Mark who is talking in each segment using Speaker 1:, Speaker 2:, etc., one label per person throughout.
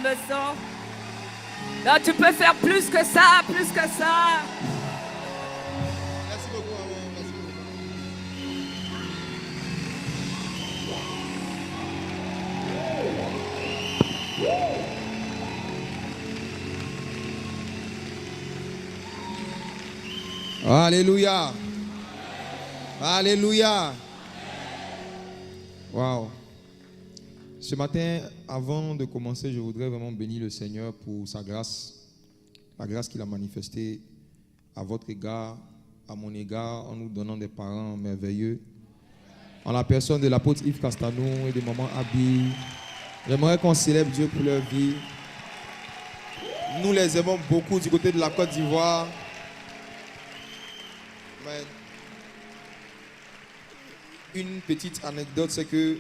Speaker 1: me sens. Non, tu peux faire plus que ça, plus que ça.
Speaker 2: Merci beaucoup, maman. Merci beaucoup. Alléluia. Alléluia. Wow. Ce matin, avant de commencer, je voudrais vraiment bénir le Seigneur pour sa grâce. La grâce qu'il a manifestée à votre égard, à mon égard, en nous donnant des parents merveilleux. En la personne de l'apôtre Yves Castanou et de maman Abby. J'aimerais qu'on célèbre Dieu pour leur vie. Nous les aimons beaucoup du côté de la Côte d'Ivoire. Amen. Une petite anecdote, c'est que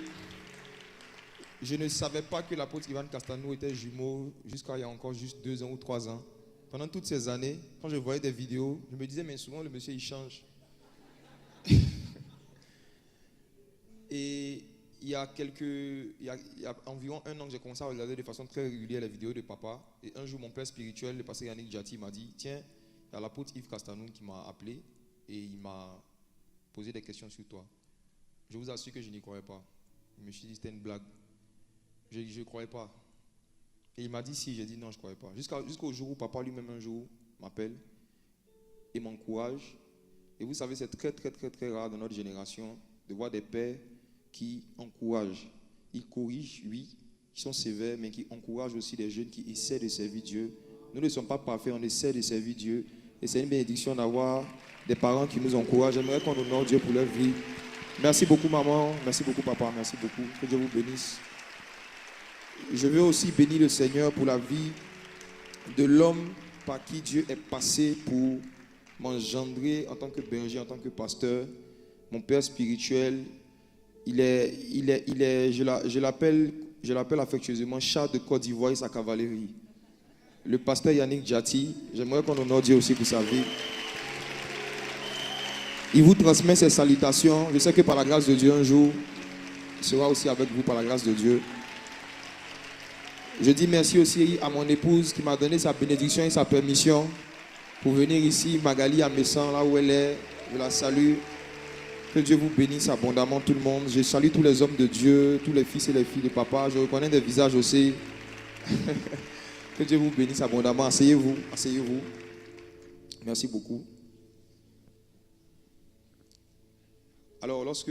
Speaker 2: je ne savais pas que l'apôtre Ivan Castanou était jumeau jusqu'à il y a encore juste 2 ans ou 3 ans. Pendant toutes ces années, quand je voyais des vidéos, je me disais, mais souvent le monsieur il change. Et il y a environ 1 an que j'ai commencé à regarder de façon très régulière les vidéos de papa. Et un jour, mon père spirituel, le pasteur Yannick Djati, m'a dit, tiens, il y a l'apôtre Yves Castanou qui m'a appelé et il m'a posé des questions sur toi. Je vous assure que je n'y croyais pas. Je me suis dit, c'était une blague. Je ne croyais pas. Et il m'a dit si, j'ai dit non, je ne croyais pas. Jusqu'au jour où papa lui-même un jour m'appelle et m'encourage. Et vous savez, c'est très, très, très, très rare dans notre génération de voir des pères qui encouragent. Ils corrigent, oui, ils sont sévères, mais qui encouragent aussi des jeunes qui essaient de servir Dieu. Nous ne sommes pas parfaits, on essaie de servir Dieu. Et c'est une bénédiction d'avoir des parents qui nous encouragent. J'aimerais qu'on honore Dieu pour leur vie. Merci beaucoup, maman. Merci beaucoup, papa. Merci beaucoup. Que Dieu vous bénisse. Je veux aussi bénir le Seigneur pour la vie de l'homme par qui Dieu est passé pour m'engendrer en tant que berger, en tant que pasteur. Mon père spirituel, je l'appelle affectueusement chat de Côte d'Ivoire et sa cavalerie. Le pasteur Yannick Djati, j'aimerais qu'on honore Dieu aussi pour sa vie. Il vous transmet ses salutations. Je sais que par la grâce de Dieu, un jour, il sera aussi avec vous par la grâce de Dieu. Je dis merci aussi à mon épouse qui m'a donné sa bénédiction et sa permission pour venir ici, Magali à Messan, là où elle est. Je la salue. Que Dieu vous bénisse abondamment tout le monde. Je salue tous les hommes de Dieu, tous les fils et les filles de papa. Je reconnais des visages aussi. Que Dieu vous bénisse abondamment. Asseyez-vous, asseyez-vous. Merci beaucoup. Alors, lorsque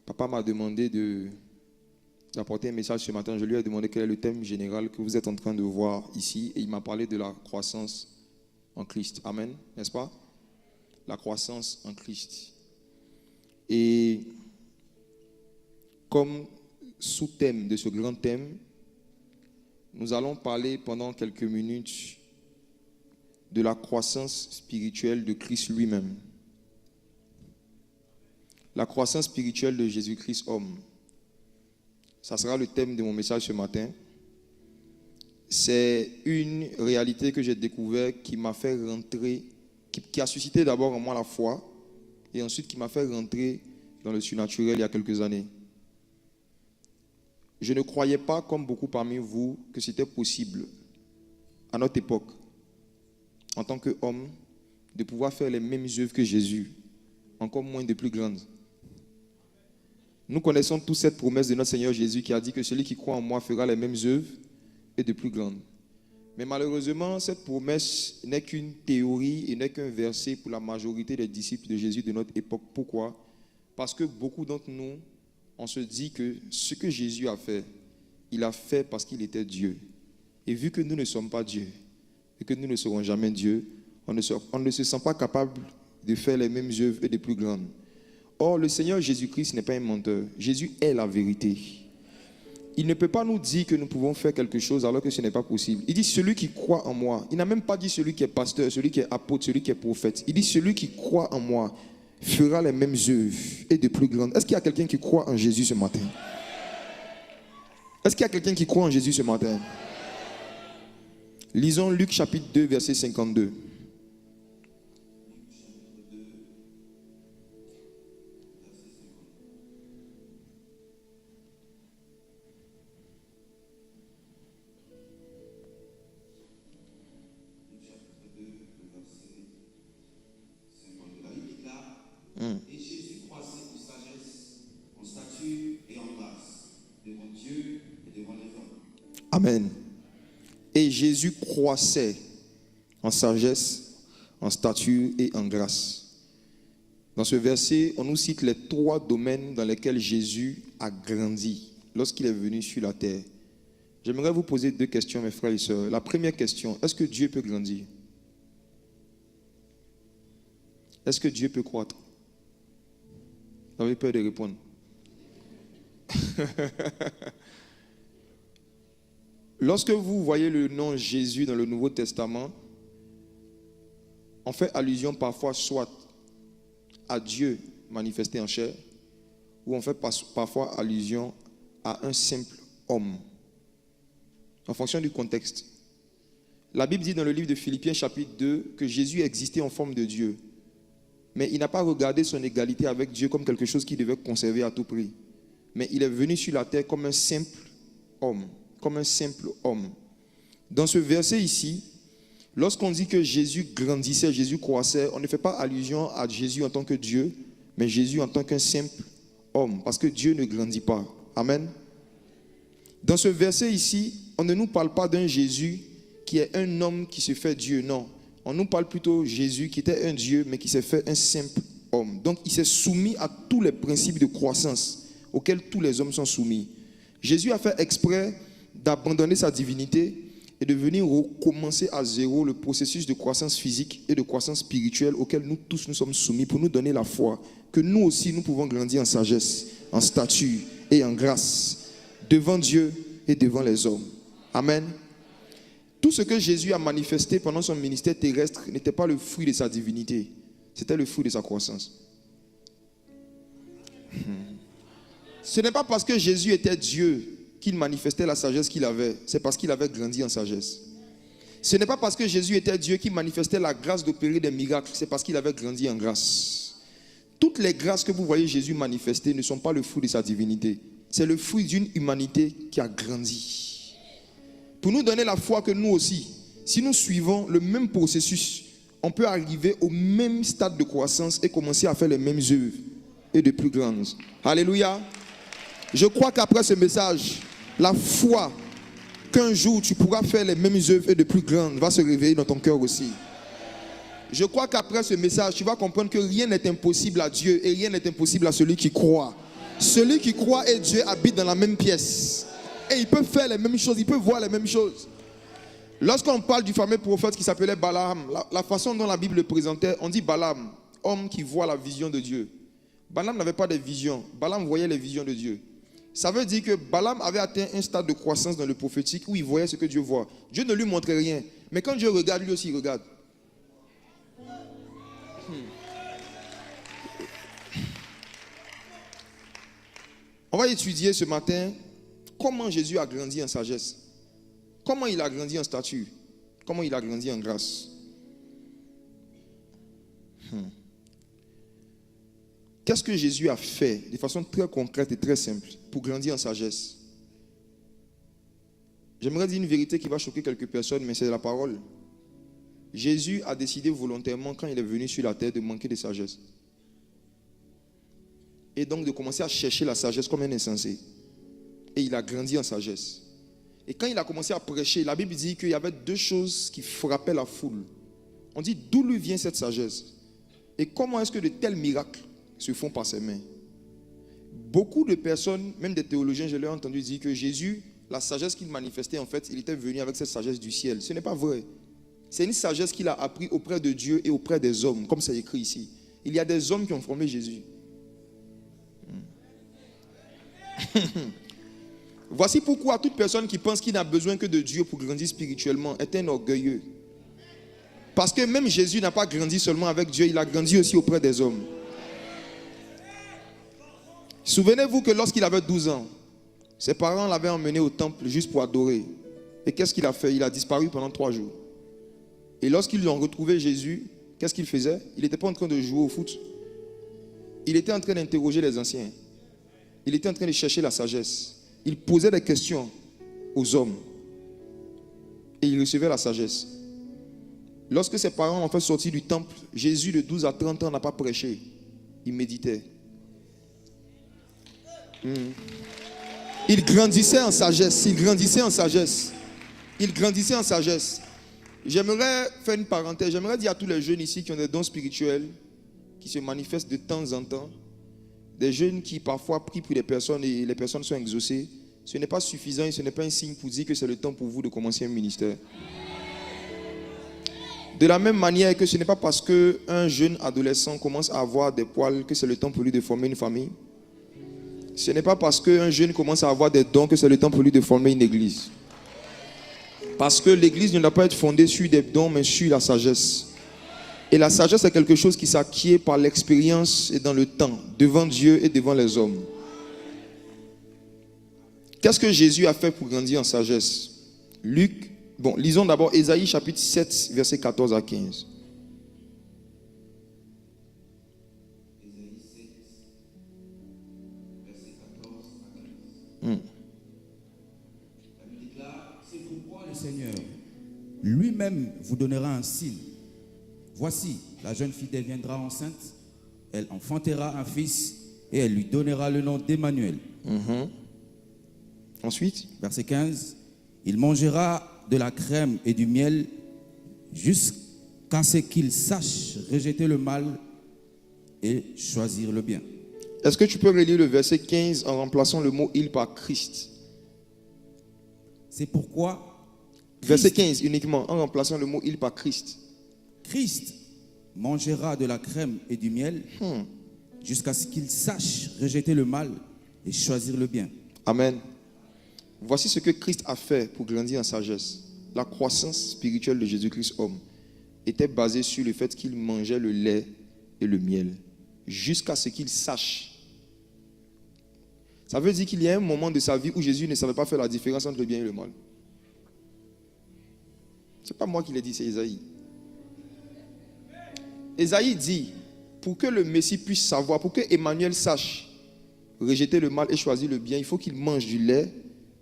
Speaker 2: papa m'a demandé d'apporter un message ce matin, je lui ai demandé quel est le thème général que vous êtes en train de voir ici. Et il m'a parlé de la croissance en Christ. Amen, n'est-ce pas? La croissance en Christ. Et comme sous-thème de ce grand thème, nous allons parler pendant quelques minutes de la croissance spirituelle de Christ lui-même. La croissance spirituelle de Jésus-Christ homme. Ça sera le thème de mon message ce matin. C'est une réalité que j'ai découverte qui m'a fait rentrer, qui a suscité d'abord en moi la foi et ensuite qui m'a fait rentrer dans le surnaturel il y a quelques années. Je ne croyais pas, comme beaucoup parmi vous, que c'était possible à notre époque, en tant qu'homme, de pouvoir faire les mêmes œuvres que Jésus, encore moins de plus grandes. Nous connaissons tous cette promesse de notre Seigneur Jésus qui a dit que celui qui croit en moi fera les mêmes œuvres et de plus grandes. Mais malheureusement, cette promesse n'est qu'une théorie et n'est qu'un verset pour la majorité des disciples de Jésus de notre époque. Pourquoi? Parce que beaucoup d'entre nous, on se dit que ce que Jésus a fait, il a fait parce qu'il était Dieu. Et vu que nous ne sommes pas Dieu et que nous ne serons jamais Dieu, on ne se sent pas capable de faire les mêmes œuvres et de plus grandes. Or, le Seigneur Jésus-Christ n'est pas un menteur. Jésus est la vérité. Il ne peut pas nous dire que nous pouvons faire quelque chose alors que ce n'est pas possible. Il dit celui qui croit en moi. Il n'a même pas dit celui qui est pasteur, celui qui est apôtre, celui qui est prophète. Il dit celui qui croit en moi fera les mêmes œuvres et de plus grandes. Est-ce qu'il y a quelqu'un qui croit en Jésus ce matin? Est-ce qu'il y a quelqu'un qui croit en Jésus ce matin? Lisons Luc chapitre 2, verset 52. Amen. Et Jésus croissait en sagesse, en stature et en grâce. Dans ce verset, on nous cite les 3 domaines dans lesquels Jésus a grandi lorsqu'il est venu sur la terre. J'aimerais vous poser 2 questions, mes frères et sœurs. La première question, est-ce que Dieu peut grandir? Est-ce que Dieu peut croître? Vous avez peur de répondre? Lorsque vous voyez le nom Jésus dans le Nouveau Testament, on fait allusion parfois soit à Dieu manifesté en chair, ou on fait parfois allusion à un simple homme, en fonction du contexte. La Bible dit dans le livre de Philippiens chapitre 2 que Jésus existait en forme de Dieu, mais il n'a pas regardé son égalité avec Dieu comme quelque chose qu'il devait conserver à tout prix. Mais il est venu sur la terre comme un simple homme. Comme un simple homme. Dans ce verset ici, lorsqu'on dit que Jésus grandissait, Jésus croissait, on ne fait pas allusion à Jésus en tant que Dieu, mais Jésus en tant qu'un simple homme, parce que Dieu ne grandit pas. Amen. Dans ce verset ici, on ne nous parle pas d'un Jésus qui est un homme qui se fait Dieu, non. On nous parle plutôt de Jésus qui était un Dieu, mais qui s'est fait un simple homme. Donc il s'est soumis à tous les principes de croissance auxquels tous les hommes sont soumis. Jésus a fait exprès d'abandonner sa divinité et de venir recommencer à zéro le processus de croissance physique et de croissance spirituelle auquel nous tous nous sommes soumis pour nous donner la foi que nous aussi nous pouvons grandir en sagesse, en stature et en grâce devant Dieu et devant les hommes. Amen. Tout ce que Jésus a manifesté pendant son ministère terrestre n'était pas le fruit de sa divinité, c'était le fruit de sa croissance. Ce n'est pas parce que Jésus était Dieu qu'il manifestait la sagesse qu'il avait, c'est parce qu'il avait grandi en sagesse. Ce n'est pas parce que Jésus était Dieu qu'il manifestait la grâce d'opérer des miracles, c'est parce qu'il avait grandi en grâce. Toutes les grâces que vous voyez Jésus manifester ne sont pas le fruit de sa divinité, c'est le fruit d'une humanité qui a grandi. Pour nous donner la foi que nous aussi, si nous suivons le même processus, on peut arriver au même stade de croissance et commencer à faire les mêmes œuvres et de plus grandes. Alléluia. Je crois qu'après ce message, la foi qu'un jour tu pourras faire les mêmes œuvres et de plus grandes va se réveiller dans ton cœur aussi. Je crois qu'après ce message, tu vas comprendre que rien n'est impossible à Dieu et rien n'est impossible à celui qui croit. Celui qui croit et Dieu habitent dans la même pièce. Et ils peuvent faire les mêmes choses, ils peuvent voir les mêmes choses. Lorsqu'on parle du fameux prophète qui s'appelait Balaam, la façon dont la Bible le présentait, on dit Balaam, homme qui voit la vision de Dieu. Balaam n'avait pas de vision, Balaam voyait les visions de Dieu. Ça veut dire que Balaam avait atteint un stade de croissance dans le prophétique où il voyait ce que Dieu voit. Dieu ne lui montrait rien, mais quand Dieu regarde, lui aussi il regarde. On va étudier ce matin comment Jésus a grandi en sagesse, comment il a grandi en stature, comment il a grandi en grâce. Qu'est-ce que Jésus a fait de façon très concrète et très simple pour grandir en sagesse? J'aimerais dire une vérité qui va choquer quelques personnes, mais c'est la parole. Jésus a décidé volontairement, quand il est venu sur la terre, de manquer de sagesse. Et donc de commencer à chercher la sagesse comme un insensé. Et il a grandi en sagesse. Et quand il a commencé à prêcher, la Bible dit qu'il y avait 2 choses qui frappaient la foule. On dit d'où lui vient cette sagesse? Et comment est-ce que de tels miracles se font par ses mains? Beaucoup de personnes, même des théologiens, je l'ai entendu dire que Jésus, la sagesse qu'il manifestait, en fait, il était venu avec cette sagesse du ciel. Ce n'est pas vrai. C'est une sagesse qu'il a appris auprès de Dieu et auprès des hommes, comme c'est écrit ici. Il y a des hommes qui ont formé Jésus. Voici pourquoi toute personne qui pense qu'il n'a besoin que de Dieu pour grandir spirituellement est un orgueilleux. Parce que même Jésus n'a pas grandi seulement avec Dieu, il a grandi aussi auprès des hommes. Souvenez-vous que lorsqu'il avait 12 ans, ses parents l'avaient emmené au temple juste pour adorer. Et qu'est-ce qu'il a fait? Il a disparu pendant 3 jours. Et lorsqu'ils ont retrouvé Jésus, qu'est-ce qu'il faisait? Il n'était pas en train de jouer au foot. Il était en train d'interroger les anciens. Il était en train de chercher la sagesse. Il posait des questions aux hommes. Et il recevait la sagesse. Lorsque ses parents l'ont fait sortir du temple, Jésus de 12 à 30 ans n'a pas prêché. Il méditait. Il grandissait en sagesse. Il grandissait en sagesse. Il grandissait en sagesse. J'aimerais faire une parenthèse. J'aimerais dire à tous les jeunes ici qui ont des dons spirituels, qui se manifestent de temps en temps, des jeunes qui parfois prient pour des personnes et les personnes sont exaucées. Ce n'est pas suffisant et ce n'est pas un signe pour dire que c'est le temps pour vous de commencer un ministère. De la même manière que ce n'est pas parce qu'un jeune adolescent commence à avoir des poils que c'est le temps pour lui de former une famille. Ce n'est pas parce qu'un jeune commence à avoir des dons que c'est le temps pour lui de former une église. Parce que l'église ne doit pas être fondée sur des dons, mais sur la sagesse. Et la sagesse est quelque chose qui s'acquiert par l'expérience et dans le temps, devant Dieu et devant les hommes. Qu'est-ce que Jésus a fait pour grandir en sagesse? Lisons d'abord Ésaïe chapitre 7, versets 14 à 15.
Speaker 3: C'est pourquoi le Seigneur lui-même vous donnera un signe. Voici, la jeune fille deviendra enceinte, elle enfantera un fils et elle lui donnera le nom d'Emmanuel.
Speaker 2: Ensuite,
Speaker 3: verset 15, il mangera de la crème et du miel jusqu'à ce qu'il sache rejeter le mal et choisir le bien.
Speaker 2: Est-ce que tu peux relire le verset 15 en remplaçant le mot « il » par « Christ »
Speaker 3: C'est pourquoi
Speaker 2: Verset 15 uniquement, en remplaçant le mot « il » par « Christ ».
Speaker 3: Christ mangera de la crème et du miel jusqu'à ce qu'il sache rejeter le mal et choisir le bien.
Speaker 2: Amen. Voici ce que Christ a fait pour grandir en sagesse. La croissance spirituelle de Jésus-Christ homme était basée sur le fait qu'il mangeait le lait et le miel jusqu'à ce qu'il sache. Ça veut dire qu'il y a un moment de sa vie où Jésus ne savait pas faire la différence entre le bien et le mal. Ce n'est pas moi qui l'ai dit, c'est Ésaïe. Ésaïe dit, pour que le Messie puisse savoir, pour que Emmanuel sache rejeter le mal et choisir le bien, il faut qu'il mange du lait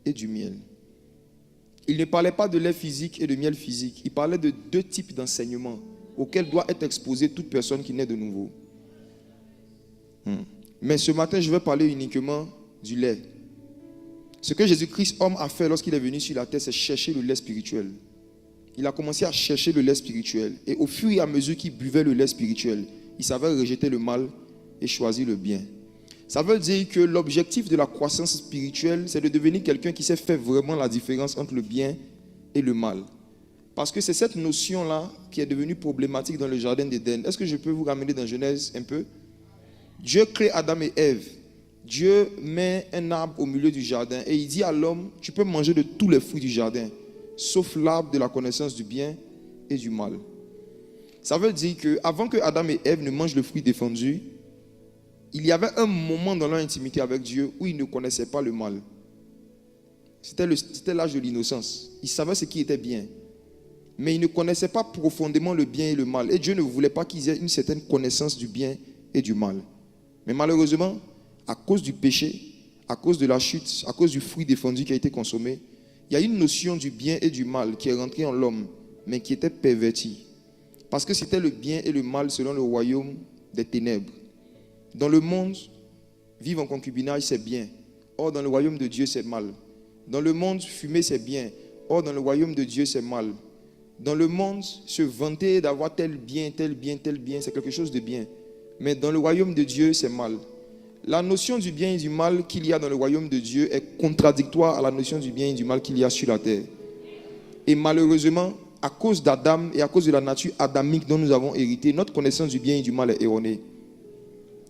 Speaker 2: et du miel. Il ne parlait pas de lait physique et de miel physique. Il parlait de deux types d'enseignements auxquels doit être exposée toute personne qui naît de nouveau. Mais ce matin, je vais parler uniquement du lait. Ce que Jésus-Christ, homme, a fait lorsqu'il est venu sur la terre, c'est chercher le lait spirituel. Il a commencé à chercher le lait spirituel. Et au fur et à mesure qu'il buvait le lait spirituel, il savait rejeter le mal et choisir le bien. Ça veut dire que l'objectif de la croissance spirituelle, c'est de devenir quelqu'un qui sait faire vraiment la différence entre le bien et le mal. Parce que c'est cette notion-là qui est devenue problématique dans le jardin d'Éden. Est-ce que je peux vous ramener dans Genèse un peu? Dieu crée Adam et Ève. Dieu met un arbre au milieu du jardin et il dit à l'homme, tu peux manger de tous les fruits du jardin, sauf l'arbre de la connaissance du bien et du mal. Ça veut dire qu'avant que Adam et Ève ne mangent le fruit défendu, il y avait un moment dans leur intimité avec Dieu où ils ne connaissaient pas le mal. C'était l'âge de l'innocence. Ils savaient ce qui était bien. Mais ils ne connaissaient pas profondément le bien et le mal. Et Dieu ne voulait pas qu'ils aient une certaine connaissance du bien et du mal. Mais malheureusement, à cause du péché, à cause de la chute, à cause du fruit défendu qui a été consommé, il y a une notion du bien et du mal qui est rentrée en l'homme, mais qui était pervertie. Parce que c'était le bien et le mal selon le royaume des ténèbres. Dans le monde, vivre en concubinage, c'est bien. Or, dans le royaume de Dieu, c'est mal. Dans le monde, fumer, c'est bien. Or, dans le royaume de Dieu, c'est mal. Dans le monde, se vanter d'avoir tel bien, c'est quelque chose de bien. Mais dans le royaume de Dieu, c'est mal. La notion du bien et du mal qu'il y a dans le royaume de Dieu est contradictoire à la notion du bien et du mal qu'il y a sur la terre. Et malheureusement, à cause d'Adam et à cause de la nature adamique dont nous avons hérité, notre connaissance du bien et du mal est erronée.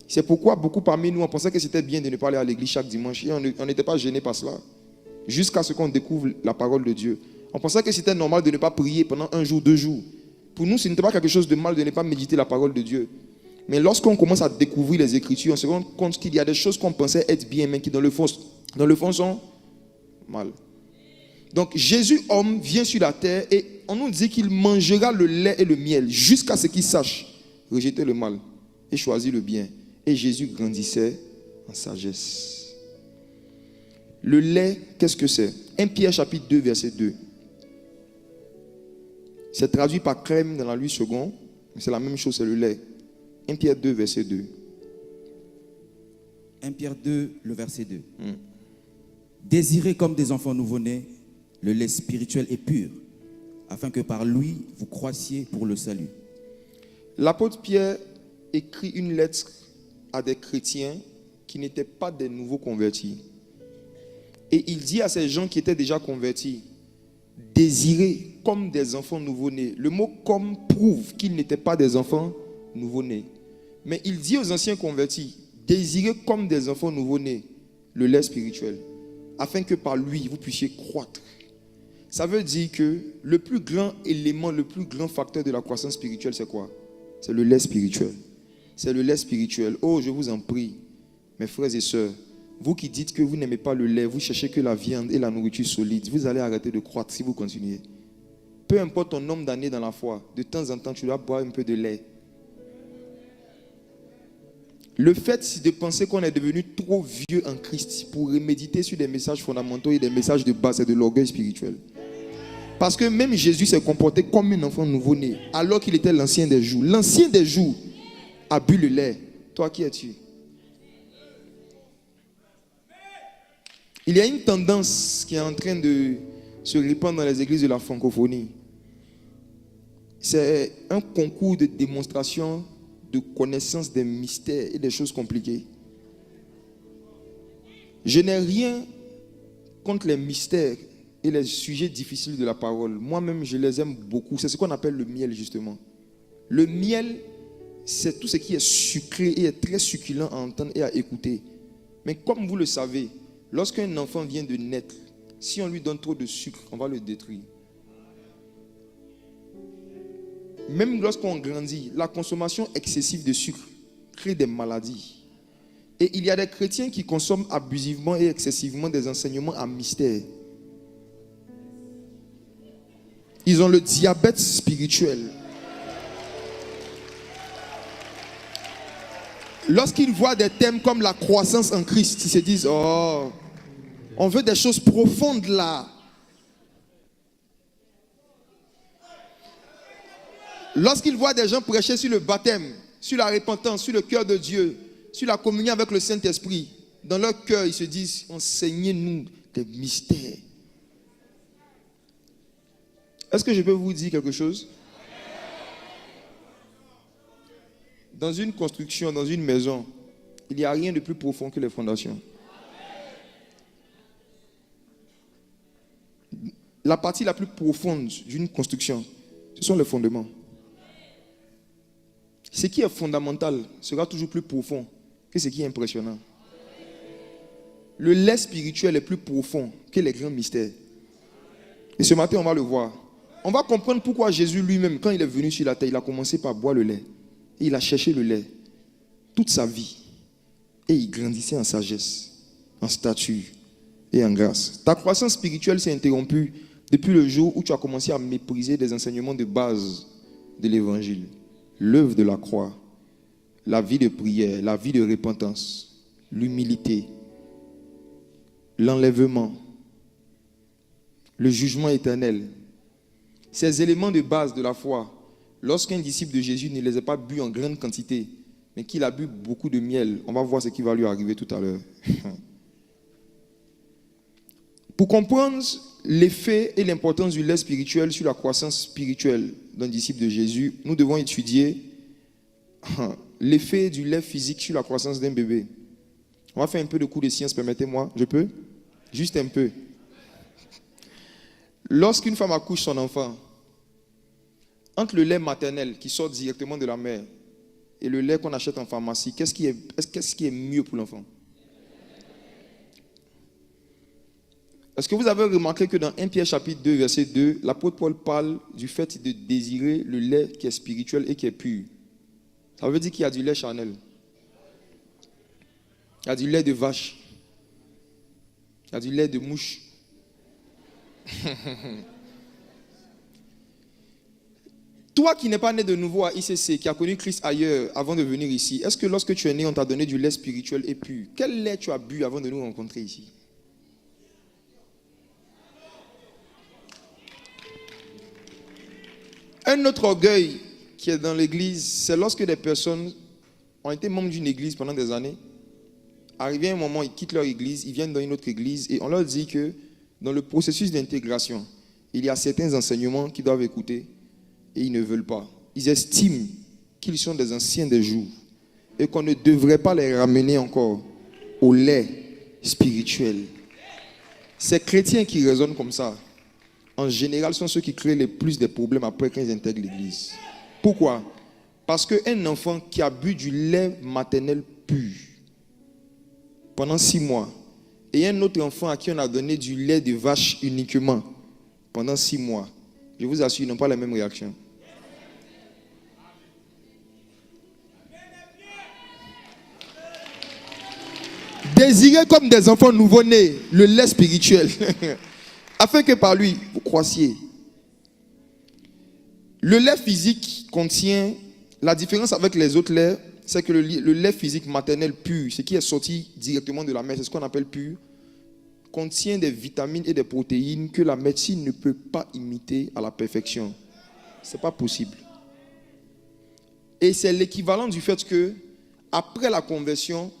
Speaker 2: C'est pourquoi beaucoup parmi nous, on pensait que c'était bien de ne pas aller à l'église chaque dimanche. Et on n'était pas gêné par cela. Jusqu'à ce qu'on découvre la parole de Dieu. On pensait que c'était normal de ne pas prier pendant 1 jour, 2 jours. Pour nous, ce n'était pas quelque chose de mal de ne pas méditer la parole de Dieu. Mais lorsqu'on commence à découvrir les Écritures, on se rend compte qu'il y a des choses qu'on pensait être bien, mais qui dans le fond sont mal. Donc Jésus, homme, vient sur la terre et on nous dit qu'il mangera le lait et le miel jusqu'à ce qu'il sache rejeter le mal et choisir le bien. Et Jésus grandissait en sagesse. Le lait, qu'est-ce que c'est? 1 Pierre chapitre 2, verset 2. C'est traduit par crème dans la Louis II, mais c'est la même chose, c'est le lait. 1 Pierre 2, verset 2.
Speaker 3: 1 Pierre 2, le verset 2. Désirez comme des enfants nouveau-nés le lait spirituel et pur, afin que par lui, vous croissiez pour le salut.
Speaker 2: L'apôtre Pierre écrit une lettre à des chrétiens qui n'étaient pas des nouveaux convertis. Et il dit à ces gens qui étaient déjà convertis, désirez comme des enfants nouveau-nés. Le mot comme prouve qu'ils n'étaient pas des enfants nouveau-nés. Mais il dit aux anciens convertis, désirez comme des enfants nouveau-nés le lait spirituel, afin que par lui, vous puissiez croître. Ça veut dire que le plus grand élément, le plus grand facteur de la croissance spirituelle, c'est quoi? C'est le lait spirituel. C'est le lait spirituel. Oh, je vous en prie, mes frères et sœurs, vous qui dites que vous n'aimez pas le lait, vous cherchez que la viande et la nourriture solide, vous allez arrêter de croître si vous continuez. Peu importe ton nombre d'années dans la foi, de temps en temps, tu dois boire un peu de lait. Le fait de penser qu'on est devenu trop vieux en Christ pour méditer sur des messages fondamentaux et des messages de base, c'est de l'orgueil spirituel. Parce que même Jésus s'est comporté comme un enfant nouveau-né, alors qu'il était l'ancien des jours. L'ancien des jours a bu le lait. Toi, qui es-tu? Il y a une tendance qui est en train de se répandre dans les églises de la francophonie. C'est un concours de démonstration de connaissance des mystères et des choses compliquées. Je n'ai rien contre les mystères et les sujets difficiles de la parole. Moi-même, je les aime beaucoup. C'est ce qu'on appelle le miel, justement. Le miel, c'est tout ce qui est sucré et est très succulent à entendre et à écouter. Mais comme vous le savez, lorsqu'un enfant vient de naître, si on lui donne trop de sucre, on va le détruire. Même lorsqu'on grandit, la consommation excessive de sucre crée des maladies. Et il y a des chrétiens qui consomment abusivement et excessivement des enseignements à mystère. Ils ont le diabète spirituel. Lorsqu'ils voient des thèmes comme la croissance en Christ, ils se disent, oh, on veut des choses profondes là. Lorsqu'ils voient des gens prêcher sur le baptême, sur la repentance, sur le cœur de Dieu, sur la communion avec le Saint-Esprit, dans leur cœur, ils se disent, enseignez-nous des mystères. Est-ce que je peux vous dire quelque chose? Dans une construction, dans une maison, il n'y a rien de plus profond que les fondations. La partie la plus profonde d'une construction, ce sont les fondements. Ce qui est fondamental sera toujours plus profond que ce qui est impressionnant. Le lait spirituel est plus profond que les grands mystères. Et ce matin, on va le voir. On va comprendre pourquoi Jésus lui-même, quand il est venu sur la terre, il a commencé par boire le lait. Et il a cherché le lait toute sa vie. Et il grandissait en sagesse, en stature et en grâce. Ta croissance spirituelle s'est interrompue depuis le jour où tu as commencé à mépriser des enseignements de base de l'évangile. L'œuvre de la croix, la vie de prière, la vie de repentance, l'humilité, l'enlèvement, le jugement éternel. Ces éléments de base de la foi, lorsqu'un disciple de Jésus ne les a pas bu en grande quantité, mais qu'il a bu beaucoup de miel, on va voir ce qui va lui arriver tout à l'heure. Pour comprendre l'effet et l'importance du lait spirituel sur la croissance spirituelle d'un disciple de Jésus, nous devons étudier l'effet du lait physique sur la croissance d'un bébé. On va faire un peu de cours de science, permettez-moi. Je peux? Juste un peu. Lorsqu'une femme accouche son enfant, entre le lait maternel qui sort directement de la mère et le lait qu'on achète en pharmacie, qu'est-ce qui est mieux pour l'enfant? Est-ce que vous avez remarqué que dans 1 Pierre chapitre 2, verset 2, l'apôtre Paul parle du fait de désirer le lait qui est spirituel et qui est pur? Ça veut dire qu'il y a du lait charnel. Il y a du lait de vache. Il y a du lait de mouche. Toi qui n'es pas né de nouveau à ICC, qui a connu Christ ailleurs avant de venir ici, est-ce que lorsque tu es né, on t'a donné du lait spirituel et pur? Quel lait tu as bu avant de nous rencontrer ici? Un autre orgueil qui est dans l'église, c'est lorsque des personnes ont été membres d'une église pendant des années, Arrivé un moment, ils quittent leur église, ils viennent dans une autre église et on leur dit que dans le processus d'intégration, il y a certains enseignements qu'ils doivent écouter et ils ne veulent pas. Ils estiment qu'ils sont des anciens des jours et qu'on ne devrait pas les ramener encore au lait spirituel. Ces chrétiens qui raisonnent comme ça, en général, sont ceux qui créent le plus de problèmes après qu'ils intègrent l'église. Pourquoi? Parce qu'un enfant qui a bu du lait maternel pur pendant 6 mois et un autre enfant à qui on a donné du lait de vache uniquement pendant 6 mois, je vous assure, ils n'ont pas la même réaction. Désirez comme des enfants nouveau-nés le lait spirituel, afin que par lui, vous croissiez. Le lait physique contient, la différence avec les autres laits, c'est que le lait physique maternel pur, ce qui est sorti directement de la mère, c'est ce qu'on appelle pur, contient des vitamines et des protéines que la médecine ne peut pas imiter à la perfection. Ce n'est pas possible. Et c'est l'équivalent du fait que, après la conversion,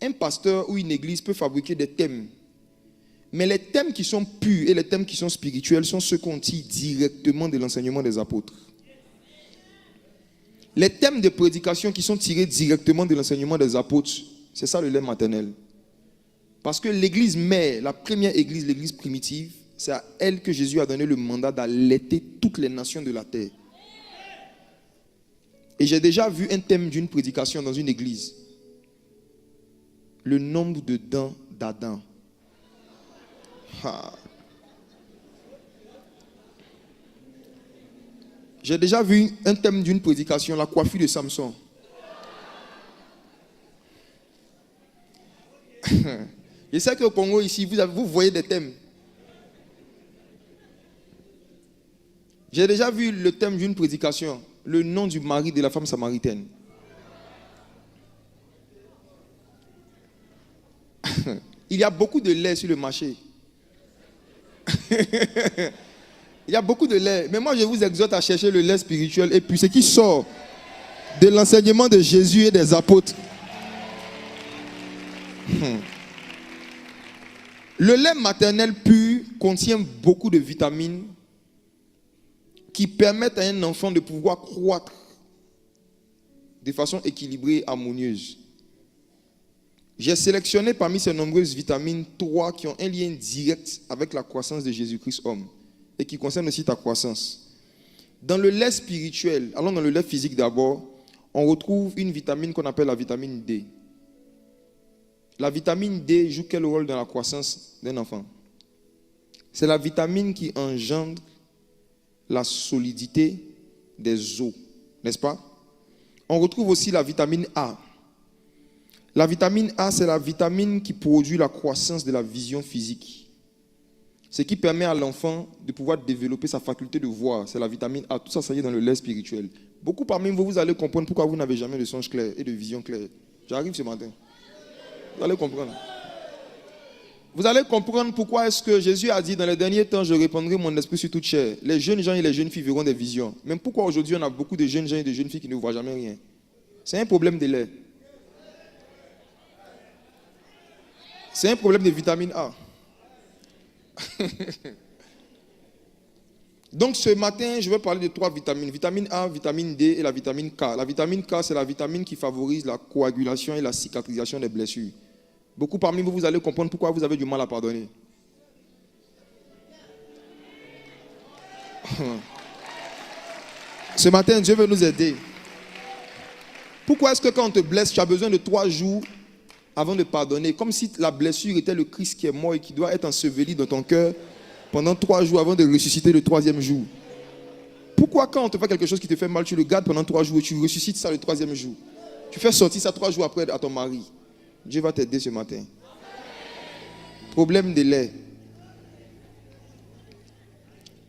Speaker 2: un pasteur ou une église peut fabriquer des thèmes. Mais les thèmes qui sont purs et les thèmes qui sont spirituels sont ceux qu'on tire directement de l'enseignement des apôtres. Les thèmes de prédication qui sont tirés directement de l'enseignement des apôtres, c'est ça le lait maternel. Parce que l'église mère, la première église, l'église primitive, c'est à elle que Jésus a donné le mandat d'allaiter toutes les nations de la terre. Et j'ai déjà vu un thème d'une prédication dans une église. Le nombre de dents d'Adam. J'ai déjà vu un thème d'une prédication, la coiffure de Samson. Je sais qu'au Congo, ici, vous voyez des thèmes. J'ai déjà vu le thème d'une prédication, le nom du mari de la femme samaritaine. Il y a beaucoup de lait sur le marché. Il y a beaucoup de lait. Mais moi, je vous exhorte à chercher le lait spirituel et puis ce qui sort de l'enseignement de Jésus et des apôtres. Le lait maternel pur contient beaucoup de vitamines qui permettent à un enfant de pouvoir croître de façon équilibrée et harmonieuse. J'ai sélectionné parmi ces nombreuses vitamines 3 qui ont un lien direct avec la croissance de Jésus-Christ homme et qui concernent aussi ta croissance. Dans le lait spirituel, allons dans le lait physique d'abord, on retrouve une vitamine qu'on appelle la vitamine D. La vitamine D joue quel rôle dans la croissance d'un enfant? C'est la vitamine qui engendre la solidité des os, n'est-ce pas? On retrouve aussi la vitamine A. La vitamine A, c'est la vitamine qui produit la croissance de la vision physique. Ce qui permet à l'enfant de pouvoir développer sa faculté de voir. C'est la vitamine A. Tout ça, ça y est dans le lait spirituel. Beaucoup parmi vous, vous allez comprendre pourquoi vous n'avez jamais de songe clair et de vision claire. J'arrive ce matin. Vous allez comprendre. Vous allez comprendre pourquoi est-ce que Jésus a dit dans les derniers temps, je répandrai mon esprit sur toute chair. Les jeunes gens et les jeunes filles verront des visions. Même pourquoi aujourd'hui on a beaucoup de jeunes gens et de jeunes filles qui ne voient jamais rien. C'est un problème de lait. C'est un problème de vitamine A. Donc ce matin, je vais parler de 3 vitamines. Vitamine A, vitamine D et la vitamine K. La vitamine K, c'est la vitamine qui favorise la coagulation et la cicatrisation des blessures. Beaucoup parmi vous, vous allez comprendre pourquoi vous avez du mal à pardonner. Ce matin, Dieu veut nous aider. Pourquoi est-ce que quand on te blesse, tu as besoin de 3 jours avant de pardonner, comme si la blessure était le Christ qui est mort et qui doit être enseveli dans ton cœur pendant 3 jours avant de ressusciter le 3e jour. Pourquoi quand on te fait quelque chose qui te fait mal, tu le gardes pendant 3 jours et tu ressuscites ça le 3e jour? Tu fais sortir ça 3 jours après à ton mari. Dieu va t'aider ce matin. Problème de lait.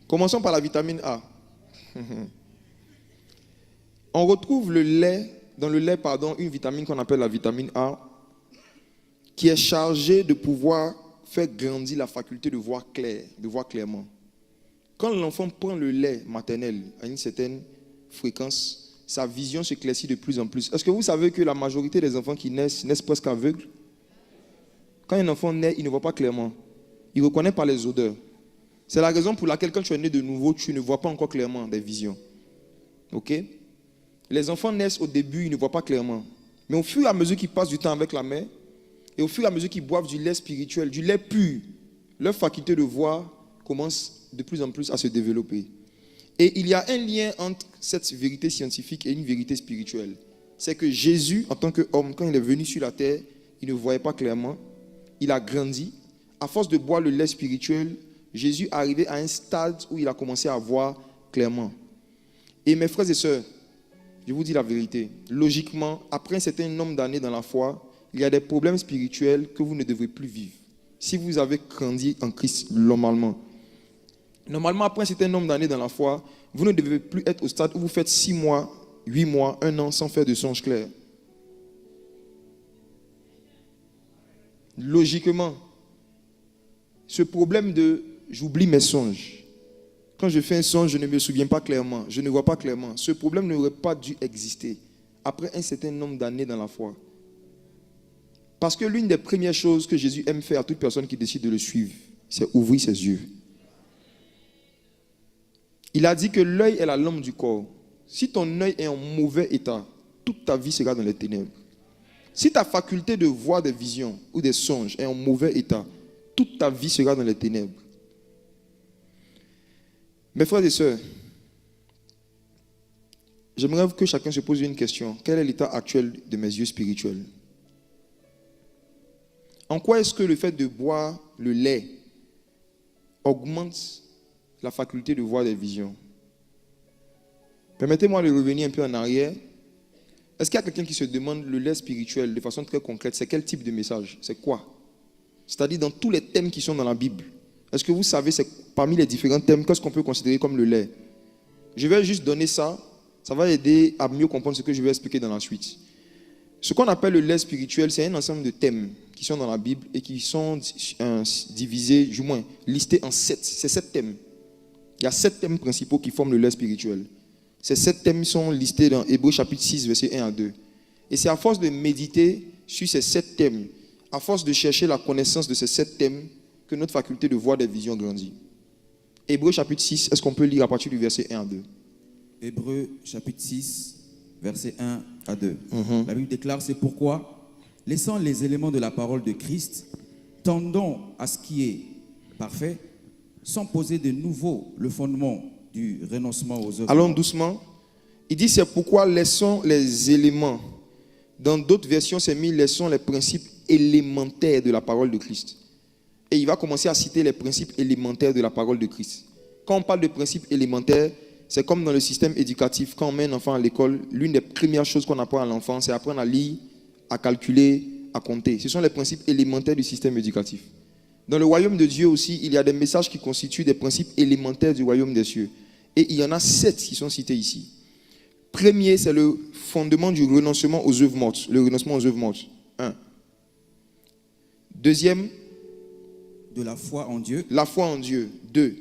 Speaker 2: Commençons par la vitamine A. On retrouve dans le lait, une vitamine qu'on appelle la vitamine A, qui est chargée de pouvoir faire grandir la faculté de voir clair, de voir clairement. Quand l'enfant prend le lait maternel à une certaine fréquence, sa vision s'éclaircit de plus en plus. Est-ce que vous savez que la majorité des enfants qui naissent presque aveugles? Quand un enfant naît, il ne voit pas clairement. Il reconnaît par les odeurs. C'est la raison pour laquelle quand tu es né de nouveau, tu ne vois pas encore clairement des visions. Ok? Les enfants naissent au début, ils ne voient pas clairement. Mais au fur et à mesure qu'ils passent du temps avec la mère, et au fur et à mesure qu'ils boivent du lait spirituel, du lait pur, leur faculté de voir commence de plus en plus à se développer. Et il y a un lien entre cette vérité scientifique et une vérité spirituelle. C'est que Jésus, en tant qu'homme, quand il est venu sur la terre, il ne voyait pas clairement. Il a grandi. À force de boire le lait spirituel, Jésus est arrivé à un stade où il a commencé à voir clairement. Et mes frères et sœurs, je vous dis la vérité, logiquement, après un certain nombre d'années dans la foi, il y a des problèmes spirituels que vous ne devrez plus vivre. Si vous avez grandi en Christ normalement. Normalement, après un certain nombre d'années dans la foi, vous ne devez plus être au stade où vous faites 6 mois, 8 mois, 1 an sans faire de songe clair. Logiquement, ce problème de j'oublie mes songes. Quand je fais un songe, je ne me souviens pas clairement, je ne vois pas clairement. Ce problème n'aurait pas dû exister après un certain nombre d'années dans la foi. Parce que l'une des premières choses que Jésus aime faire à toute personne qui décide de le suivre, c'est ouvrir ses yeux. Il a dit que l'œil est la lampe du corps. Si ton œil est en mauvais état, toute ta vie sera dans les ténèbres. Si ta faculté de voir des visions ou des songes est en mauvais état, toute ta vie sera dans les ténèbres. Mes frères et sœurs, j'aimerais que chacun se pose une question. Quel est l'état actuel de mes yeux spirituels? En quoi est-ce que le fait de boire le lait augmente la faculté de voir des visions? Permettez-moi de revenir un peu en arrière. Est-ce qu'il y a quelqu'un qui se demande le lait spirituel de façon très concrète? C'est quel type de message? C'est quoi? C'est-à-dire dans tous les thèmes qui sont dans la Bible. Est-ce que vous savez, c'est parmi les différents thèmes, qu'est-ce qu'on peut considérer comme le lait? Je vais juste donner ça. Ça va aider à mieux comprendre ce que je vais expliquer dans la suite. Ce qu'on appelle le lait spirituel, c'est un ensemble de thèmes qui sont dans la Bible et qui sont divisés, du moins listés en 7. C'est 7 thèmes. Il y a 7 thèmes principaux qui forment le lait spirituel. Ces 7 thèmes sont listés dans Hébreux chapitre 6, versets 1 à 2. Et c'est à force de méditer sur ces 7 thèmes, à force de chercher la connaissance de ces 7 thèmes, que notre faculté de voir des visions grandit. Hébreux chapitre 6, est-ce qu'on peut lire à partir du verset 1 à 2?
Speaker 3: Hébreux chapitre 6, versets 1 à 2. La Bible déclare, c'est pourquoi, laissant les éléments de la parole de Christ, tendons à ce qui est parfait, sans poser de nouveau le fondement du renoncement aux œuvres.
Speaker 2: Allons doucement. Il dit, c'est pourquoi laissons les éléments. Dans d'autres versions, c'est mis, laissons les principes élémentaires de la parole de Christ. Et il va commencer à citer les principes élémentaires de la parole de Christ. Quand on parle de principes élémentaires, c'est comme dans le système éducatif. Quand on met un enfant à l'école, l'une des premières choses qu'on apprend à l'enfant, c'est apprendre à lire, à calculer, à compter. Ce sont les principes élémentaires du système éducatif. Dans le royaume de Dieu aussi, il y a des messages qui constituent des principes élémentaires du royaume des cieux. Et il y en a 7 qui sont cités ici. Premier, c'est le fondement du renoncement aux œuvres mortes. Le renoncement aux œuvres mortes. 1. Deuxième,
Speaker 3: de la foi en Dieu.
Speaker 2: La foi en Dieu. 2.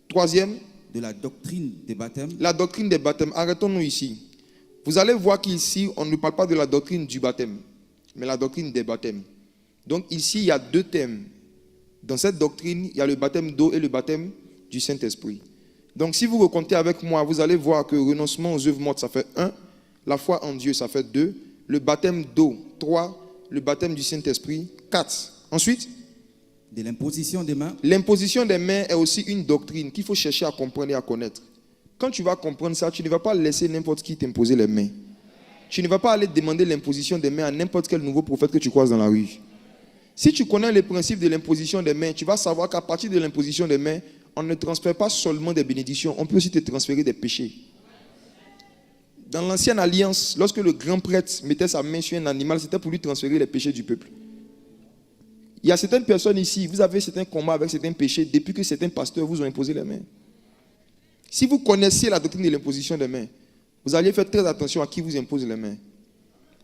Speaker 2: Troisième,
Speaker 3: de la doctrine des baptêmes.
Speaker 2: La doctrine des baptêmes. Arrêtons-nous ici. Vous allez voir qu'ici, on ne parle pas de la doctrine du baptême, mais la doctrine des baptêmes. Donc ici, il y a 2 thèmes. Dans cette doctrine, il y a le baptême d'eau et le baptême du Saint-Esprit. Donc si vous recomptez avec moi, vous allez voir que renoncement aux œuvres mortes, ça fait 1. La foi en Dieu, ça fait 2. Le baptême d'eau, 3. Le baptême du Saint-Esprit, 4. Ensuite,
Speaker 3: de l'imposition des mains.
Speaker 2: L'imposition des mains est aussi une doctrine qu'il faut chercher à comprendre et à connaître. Quand tu vas comprendre ça, tu ne vas pas laisser n'importe qui t'imposer les mains. Tu ne vas pas aller demander l'imposition des mains à n'importe quel nouveau prophète que tu croises dans la rue. Si tu connais les principes de l'imposition des mains, tu vas savoir qu'à partir de l'imposition des mains, on ne transfère pas seulement des bénédictions, on peut aussi te transférer des péchés. Dans l'ancienne alliance, lorsque le grand prêtre mettait sa main sur un animal, c'était pour lui transférer les péchés du peuple. Il y a certaines personnes ici, vous avez certains combats avec certains péchés depuis que certains pasteurs vous ont imposé les mains. Si vous connaissiez la doctrine de l'imposition des mains, vous alliez faire très attention à qui vous impose les mains.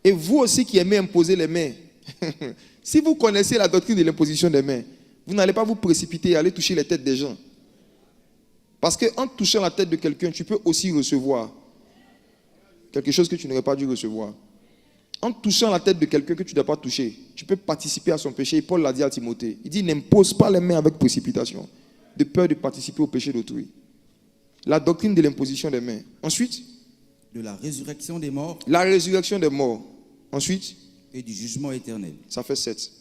Speaker 2: Et vous aussi qui aimez imposer les mains, si vous connaissez la doctrine de l'imposition des mains, vous n'allez pas vous précipiter et aller toucher les têtes des gens. Parce qu'en touchant la tête de quelqu'un, tu peux aussi recevoir quelque chose que tu n'aurais pas dû recevoir. En touchant la tête de quelqu'un que tu ne dois pas toucher, tu peux participer à son péché. Et Paul l'a dit à Timothée. Il dit, n'impose pas les mains avec précipitation, de peur de participer au péché d'autrui. La doctrine de l'imposition des mains. Ensuite,
Speaker 3: de la résurrection des morts
Speaker 2: la résurrection des morts. Ensuite,
Speaker 3: et du jugement éternel.
Speaker 2: ça fait 7.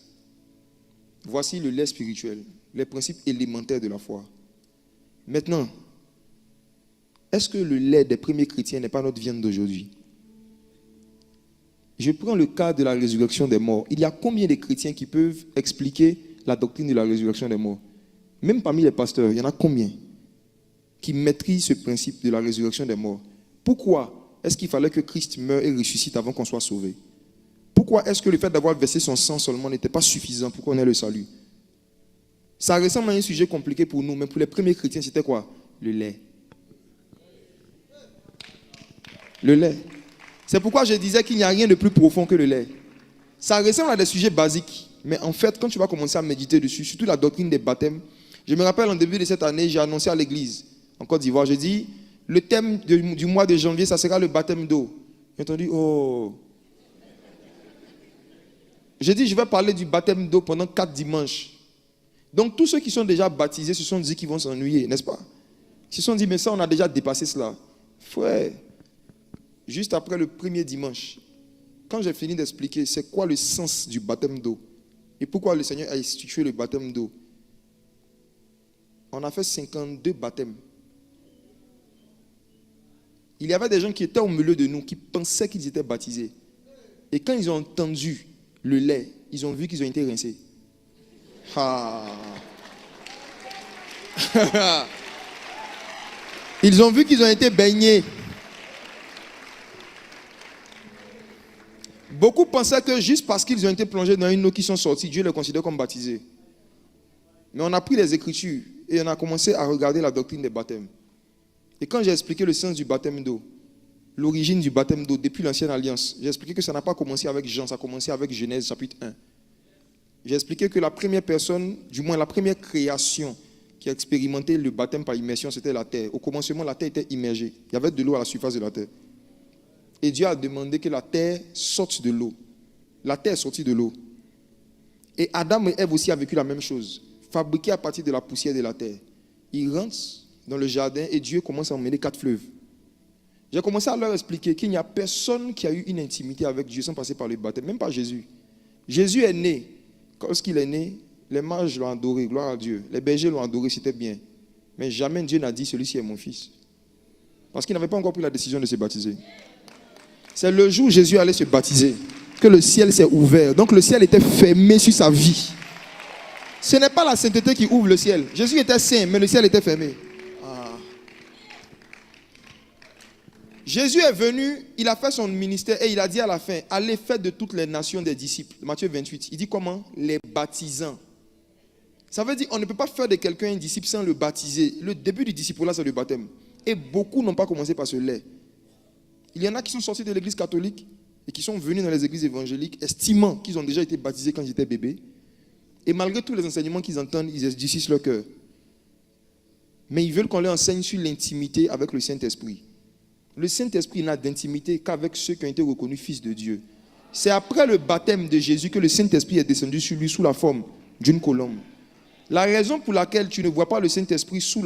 Speaker 2: Voici le lait spirituel, les principes élémentaires de la foi. Maintenant, est-ce que le lait des premiers chrétiens n'est pas notre viande d'aujourd'hui? Je prends le cas de la résurrection des morts. Il y a combien de chrétiens qui peuvent expliquer la doctrine de la résurrection des morts? Même parmi les pasteurs, il y en a combien qui maîtrisent ce principe de la résurrection des morts? Pourquoi est-ce qu'il fallait que Christ meure et ressuscite avant qu'on soit sauvé? Pourquoi est-ce que le fait d'avoir versé son sang seulement n'était pas suffisant pour qu'on ait le salut? Ça ressemble à un sujet compliqué pour nous, mais pour les premiers chrétiens, c'était quoi? Le lait. Le lait. C'est pourquoi je disais qu'il n'y a rien de plus profond que le lait. Ça ressemble à des sujets basiques, mais en fait, quand tu vas commencer à méditer dessus, surtout la doctrine des baptêmes, je me rappelle en début de cette année, j'ai annoncé à l'église en Côte d'Ivoire, j'ai dit, le thème du mois de janvier, ça sera le baptême d'eau. J'ai entendu, oh. J'ai dit, je vais parler du baptême d'eau pendant 4 dimanches. Donc, tous ceux qui sont déjà baptisés se sont dit qu'ils vont s'ennuyer, n'est-ce pas? Ils se sont dit, mais ça, on a déjà dépassé cela. Frère, juste après le premier dimanche, quand j'ai fini d'expliquer c'est quoi le sens du baptême d'eau et pourquoi le Seigneur a institué le baptême d'eau, on a fait 52 baptêmes. Il y avait des gens qui étaient au milieu de nous, qui pensaient qu'ils étaient baptisés. Et quand ils ont entendu le lait, ils ont vu qu'ils ont été rincés. Ils ont vu qu'ils ont été baignés. Beaucoup pensaient que juste parce qu'ils ont été plongés dans une eau qui sont sortis, Dieu les considère comme baptisés. Mais on a pris les Écritures et on a commencé à regarder la doctrine des baptêmes. Et quand j'ai expliqué le sens du baptême d'eau, l'origine du baptême d'eau depuis l'Ancienne Alliance, j'ai expliqué que ça n'a pas commencé avec Jean, ça a commencé avec Genèse chapitre 1. J'ai expliqué que la première personne, du moins la première création qui a expérimenté le baptême par immersion, c'était la terre. Au commencement, la terre était immergée. Il y avait de l'eau à la surface de la terre. Et Dieu a demandé que la terre sorte de l'eau. La terre est sortie de l'eau. Et Adam et Ève aussi ont vécu la même chose, fabriqués à partir de la poussière de la terre. Ils rentrent dans le jardin et Dieu commence à emmener 4 fleuves. J'ai commencé à leur expliquer qu'il n'y a personne qui a eu une intimité avec Dieu sans passer par le baptême, même pas Jésus. Jésus est né. Lorsqu'il est né, les mages l'ont adoré, gloire à Dieu. Les bergers l'ont adoré, c'était bien. Mais jamais Dieu n'a dit, celui-ci est mon fils. Parce qu'il n'avait pas encore pris la décision de se baptiser. C'est le jour où Jésus allait se baptiser que le ciel s'est ouvert. Donc le ciel était fermé sur sa vie. Ce n'est pas la sainteté qui ouvre le ciel. Jésus était saint, mais le ciel était fermé. Jésus est venu, il a fait son ministère et il a dit à la fin, allez faire de toutes les nations des disciples. Matthieu 28, il dit comment? Les baptisant. Ça veut dire qu'on ne peut pas faire de quelqu'un un disciple sans le baptiser. Le début du disciple, c'est le baptême. Et beaucoup n'ont pas commencé par ce lait. Il y en a qui sont sortis de l'église catholique et qui sont venus dans les églises évangéliques, estimant qu'ils ont déjà été baptisés quand ils étaient bébés. Et malgré tous les enseignements qu'ils entendent, ils endurcissent leur cœur. Mais ils veulent qu'on leur enseigne sur l'intimité avec le Saint-Esprit. Le Saint-Esprit n'a d'intimité qu'avec ceux qui ont été reconnus fils de Dieu. C'est après le baptême de Jésus que le Saint-Esprit est descendu sur lui sous la forme d'une colombe. La raison pour laquelle tu ne vois pas le Saint-Esprit sous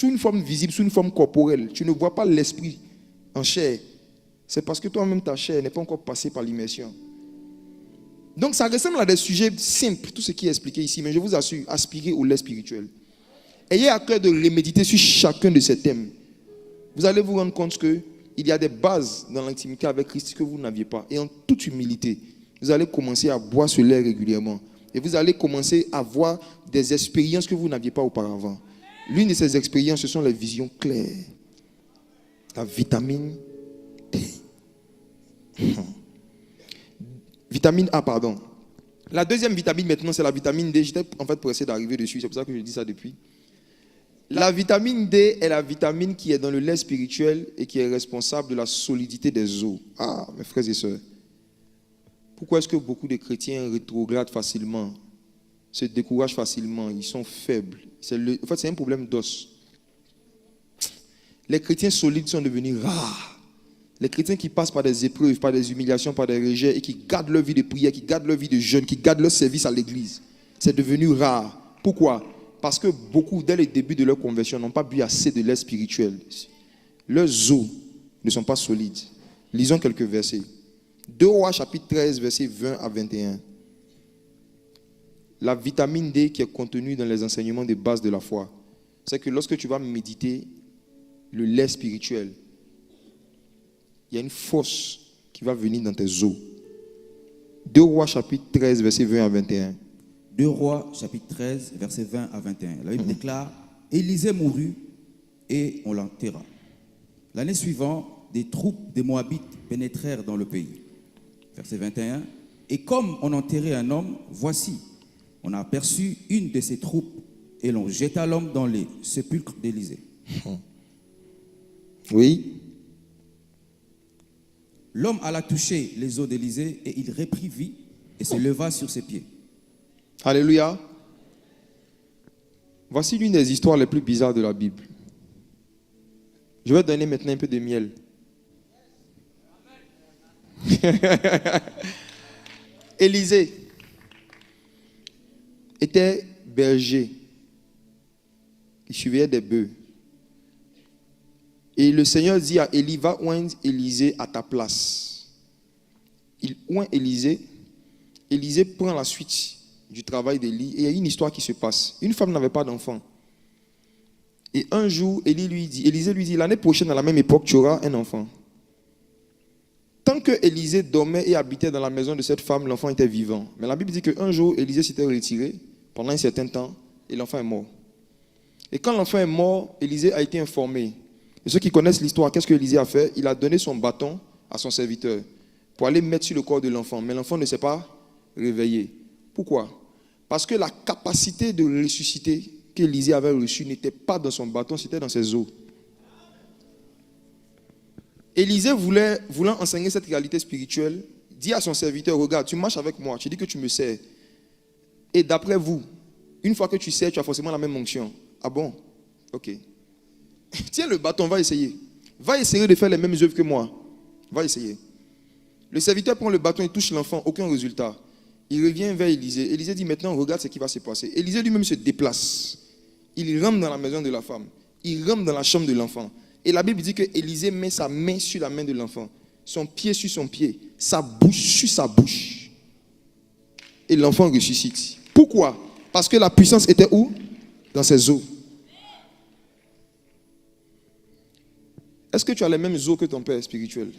Speaker 2: une forme visible, sous une forme corporelle, tu ne vois pas l'Esprit en chair, c'est parce que toi-même ta chair n'est pas encore passée par l'immersion. Donc ça ressemble à des sujets simples, tout ce qui est expliqué ici, mais je vous assure, aspirez au lait spirituel. Ayez à cœur de reméditer sur chacun de ces thèmes. Vous allez vous rendre compte qu'il y a des bases dans l'intimité avec Christ que vous n'aviez pas. Et en toute humilité, vous allez commencer à boire ce lait régulièrement. Et vous allez commencer à avoir des expériences que vous n'aviez pas auparavant. L'une de ces expériences, ce sont les visions claires. La vitamine D. Vitamine A, pardon. La deuxième vitamine maintenant, c'est la vitamine D. J'étais en fait pressé d'arriver dessus, c'est pour ça que je dis ça depuis. La vitamine D est la vitamine qui est dans le lait spirituel et qui est responsable de la solidité des os. Ah, mes frères et sœurs. Pourquoi est-ce que beaucoup de chrétiens rétrogradent facilement, se découragent facilement, ils sont faibles? En fait, c'est un problème d'os. Les chrétiens solides sont devenus rares. Les chrétiens qui passent par des épreuves, par des humiliations, par des rejets et qui gardent leur vie de prière, qui gardent leur vie de jeûne, qui gardent leur service à l'église, c'est devenu rare. Pourquoi? Parce que beaucoup, dès le début de leur conversion, n'ont pas bu assez de lait spirituel. Leurs os ne sont pas solides. Lisons quelques versets. 2 Rois chapitre 13, versets 20 à 21. La vitamine D qui est contenue dans les enseignements de base de la foi, c'est que lorsque tu vas méditer le lait spirituel, il y a une force qui va venir dans tes os. 2 Rois chapitre 13, versets 20 à 21.
Speaker 3: 2 Rois chapitre 13, versets 20 à 21. La Bible déclare, Élisée mourut et on l'enterra. L'année suivante, des troupes des Moabites pénétrèrent dans le pays. Verset 21. Et comme on enterrait un homme, voici, on a aperçu une de ces troupes et l'on jeta l'homme dans les sépulcres d'Élisée.
Speaker 2: Oui.
Speaker 3: L'homme alla toucher les os d'Élisée et il reprit vie et se leva sur ses pieds.
Speaker 2: Alléluia. Voici l'une des histoires les plus bizarres de la Bible. Je vais donner maintenant un peu de miel. Élisée était berger. Il surveillait des bœufs. Et le Seigneur dit à Élie, va oindre Élisée à ta place. Il oint Élisée. Élisée prend la suite du travail d'Élie. Et il y a une histoire qui se passe. Une femme n'avait pas d'enfant. Et un jour, Élisée lui dit, l'année prochaine, à la même époque, tu auras un enfant. Tant que Élisée dormait et habitait dans la maison de cette femme, l'enfant était vivant. Mais la Bible dit qu'un jour, Élisée s'était retiré pendant un certain temps et l'enfant est mort. Et quand l'enfant est mort, Élisée a été informé. Et ceux qui connaissent l'histoire, qu'est-ce que Élisée a fait? Il a donné son bâton à son serviteur pour aller mettre sur le corps de l'enfant. Mais l'enfant ne s'est pas réveillé. Pourquoi? Parce que la capacité de ressusciter qu'Élisée avait reçue n'était pas dans son bâton, c'était dans ses os. Élisée voulant enseigner cette réalité spirituelle, dit à son serviteur, regarde, tu marches avec moi, tu dis que tu me sers. Et d'après vous, une fois que tu sers, tu as forcément la même onction. Ah bon? Ok. Tiens le bâton, va essayer. Va essayer de faire les mêmes œuvres que moi. Va essayer. Le serviteur prend le bâton et touche l'enfant, aucun résultat. Il revient vers Élisée. Élisée dit maintenant, regarde ce qui va se passer. Élisée lui-même se déplace. Il rentre dans la maison de la femme. Il rentre dans la chambre de l'enfant. Et la Bible dit que Élisée met sa main sur la main de l'enfant, son pied sur son pied, sa bouche sur sa bouche. Et l'enfant ressuscite. Pourquoi? Parce que la puissance était où? Dans ses os. Est-ce que tu as les mêmes os que ton père spirituel?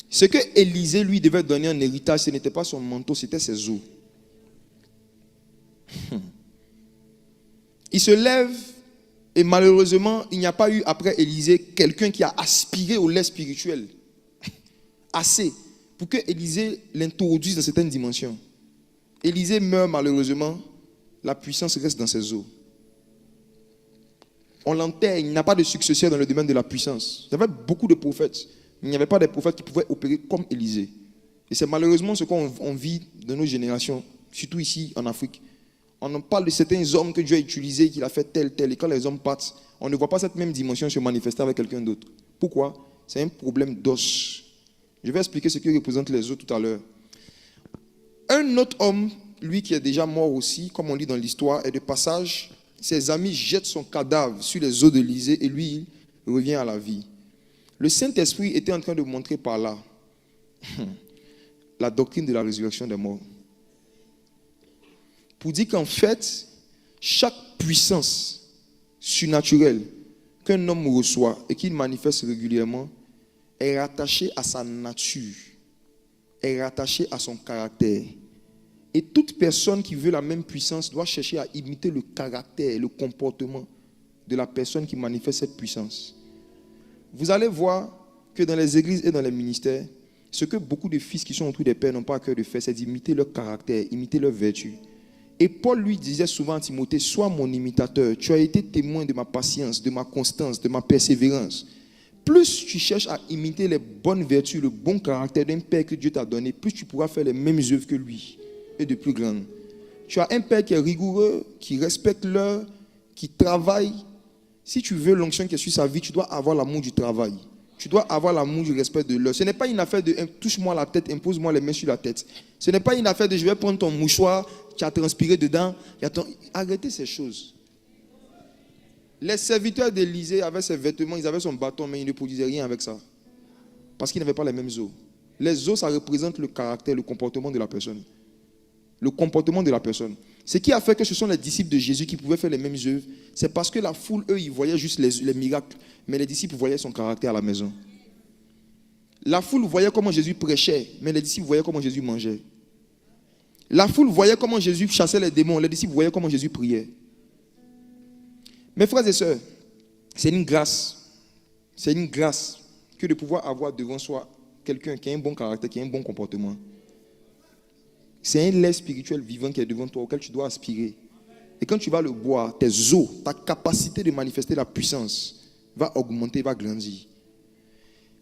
Speaker 2: Ce que Élisée lui devait donner en héritage, ce n'était pas son manteau, c'était ses os. Il se lève et malheureusement, il n'y a pas eu après Élisée quelqu'un qui a aspiré au lait spirituel assez pour que Élisée l'introduise dans certaines dimensions. Élisée meurt malheureusement, la puissance reste dans ses os. On l'enterre, il n'y a pas de successeur dans le domaine de la puissance. Il y avait beaucoup de prophètes, mais il n'y avait pas de prophètes qui pouvaient opérer comme Élisée. Et c'est malheureusement ce qu'on vit dans nos générations, surtout ici en Afrique. On en parle de certains hommes que Dieu a utilisés, qu'il a fait tel. Et quand les hommes partent, on ne voit pas cette même dimension se manifester avec quelqu'un d'autre. Pourquoi? C'est un problème d'os. Je vais expliquer ce que représentent les os tout à l'heure. Un autre homme, lui qui est déjà mort aussi, comme on lit dans l'histoire, est de passage. Ses amis jettent son cadavre sur les os d'Élisée et lui, il revient à la vie. Le Saint-Esprit était en train de montrer par là la doctrine de la résurrection des morts. Pour dire qu'en fait, chaque puissance surnaturelle qu'un homme reçoit et qu'il manifeste régulièrement est rattachée à sa nature, est rattachée à son caractère. Et toute personne qui veut la même puissance doit chercher à imiter le caractère et le comportement de la personne qui manifeste cette puissance. Vous allez voir que dans les églises et dans les ministères, ce que beaucoup de fils qui sont autour des pères n'ont pas à cœur de faire, c'est d'imiter leur caractère, imiter leur vertu. Et Paul lui disait souvent à Timothée, sois mon imitateur, tu as été témoin de ma patience, de ma constance, de ma persévérance. Plus tu cherches à imiter les bonnes vertus, le bon caractère d'un père que Dieu t'a donné, plus tu pourras faire les mêmes œuvres que lui, et de plus grandes. Tu as un père qui est rigoureux, qui respecte l'heure, qui travaille. Si tu veux l'onction qui est sur sa vie, tu dois avoir l'amour du travail. Tu dois avoir l'amour du respect de l'heure. Ce n'est pas une affaire de touche-moi la tête, impose-moi les mains sur la tête. Ce n'est pas une affaire de je vais prendre ton mouchoir, tu as transpiré dedans. Arrêtez ces choses. Les serviteurs d'Élysée avaient ses vêtements, ils avaient son bâton, mais ils ne produisaient rien avec ça. Parce qu'ils n'avaient pas les mêmes os. Les os, ça représente le caractère, le comportement de la personne. Le comportement de la personne. Ce qui a fait que ce sont les disciples de Jésus qui pouvaient faire les mêmes œuvres, c'est parce que la foule, eux, ils voyaient juste les miracles, mais les disciples voyaient son caractère à la maison. La foule voyait comment Jésus prêchait, mais les disciples voyaient comment Jésus mangeait. La foule voyait comment Jésus chassait les démons, les disciples voyaient comment Jésus priait. Mes frères et sœurs, c'est une grâce que de pouvoir avoir devant soi quelqu'un qui a un bon caractère, qui a un bon comportement. C'est un lait spirituel vivant qui est devant toi, auquel tu dois aspirer. Et quand tu vas le boire, tes os, ta capacité de manifester la puissance va augmenter, va grandir.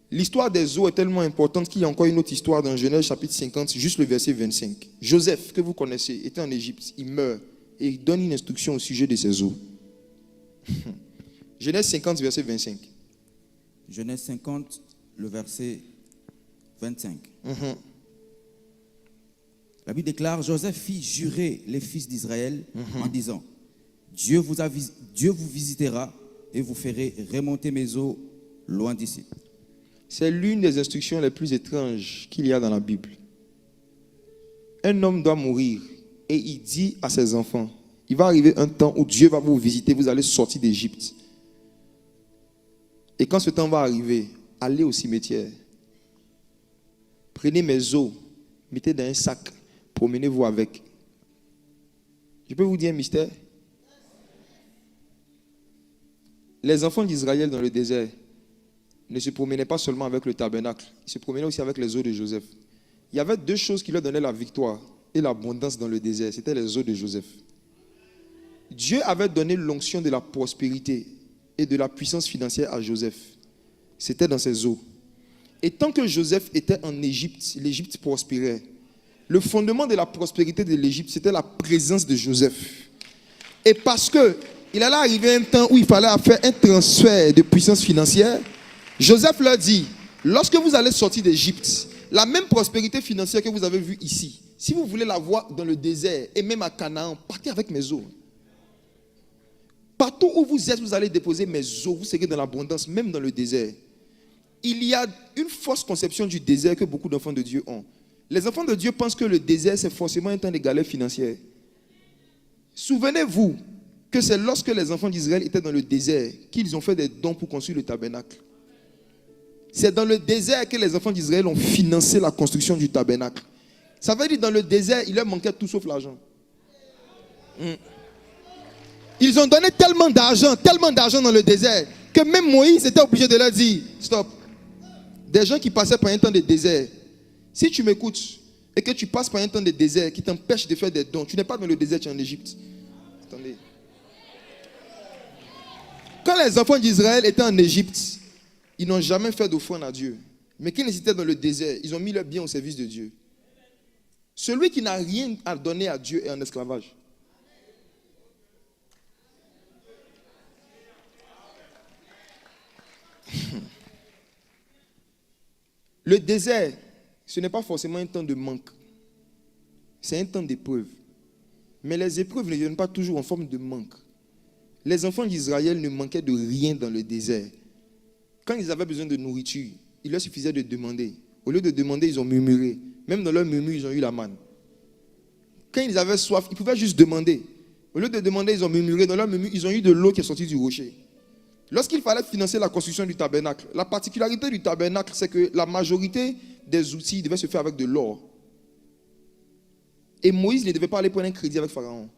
Speaker 2: L'histoire des os est tellement importante qu'il y a encore une autre histoire dans Genèse chapitre 50, juste le verset 25. Joseph, que vous connaissez, était en Égypte, il meurt et il donne une instruction au sujet de ses os. Genèse 50, verset 25.
Speaker 3: Genèse 50, le verset 25. La Bible déclare, Joseph fit jurer les fils d'Israël en disant, Dieu vous visitera et vous ferez remonter mes eaux loin d'ici.
Speaker 2: C'est l'une des instructions les plus étranges qu'il y a dans la Bible. Un homme doit mourir et il dit à ses enfants, il va arriver un temps où Dieu va vous visiter, vous allez sortir d'Égypte. Et quand ce temps va arriver, allez au cimetière. Prenez mes os, mettez dans un sac, promenez-vous avec. Je peux vous dire un mystère? Les enfants d'Israël dans le désert ne se promenaient pas seulement avec le tabernacle, ils se promenaient aussi avec les os de Joseph. Il y avait deux choses qui leur donnaient la victoire et l'abondance dans le désert, c'était les os de Joseph. Dieu avait donné l'onction de la prospérité et de la puissance financière à Joseph. C'était dans ses os. Et tant que Joseph était en Égypte, l'Égypte prospérait. Le fondement de la prospérité de l'Égypte, c'était la présence de Joseph. Et parce qu'il allait arriver un temps où il fallait faire un transfert de puissance financière, Joseph leur dit, lorsque vous allez sortir d'Égypte, la même prospérité financière que vous avez vue ici, si vous voulez la voir dans le désert et même à Canaan, partez avec mes os. Partout où vous êtes, vous allez déposer mes os, vous serez dans l'abondance, même dans le désert. Il y a une fausse conception du désert que beaucoup d'enfants de Dieu ont. Les enfants de Dieu pensent que le désert, c'est forcément un temps de galère financière. Souvenez-vous que c'est lorsque les enfants d'Israël étaient dans le désert qu'ils ont fait des dons pour construire le tabernacle. C'est dans le désert que les enfants d'Israël ont financé la construction du tabernacle. Ça veut dire que dans le désert, il leur manquait tout sauf l'argent. Ils ont donné tellement d'argent dans le désert, que même Moïse était obligé de leur dire, stop. Des gens qui passaient par un temps de désert, si tu m'écoutes et que tu passes par un temps de désert qui t'empêche de faire des dons, tu n'es pas dans le désert, tu es en Égypte. Attendez. Quand les enfants d'Israël étaient en Égypte, ils n'ont jamais fait d'offrande à Dieu. Mais quand ils étaient dans le désert, ils ont mis leur bien au service de Dieu. Celui qui n'a rien à donner à Dieu est en esclavage. Le désert, ce n'est pas forcément un temps de manque. C'est un temps d'épreuve. Mais les épreuves ne viennent pas toujours en forme de manque. Les enfants d'Israël ne manquaient de rien dans le désert. Quand ils avaient besoin de nourriture, il leur suffisait de demander. Au lieu de demander, ils ont murmuré. Même dans leur murmure, ils ont eu la manne. Quand ils avaient soif, ils pouvaient juste demander. Au lieu de demander, ils ont murmuré. Dans leur murmure, ils ont eu de l'eau qui est sortie du rocher. Lorsqu'il fallait financer la construction du tabernacle, la particularité du tabernacle, c'est que la majorité des outils devaient se faire avec de l'or. Et Moïse ne devait pas aller prendre un crédit avec Pharaon.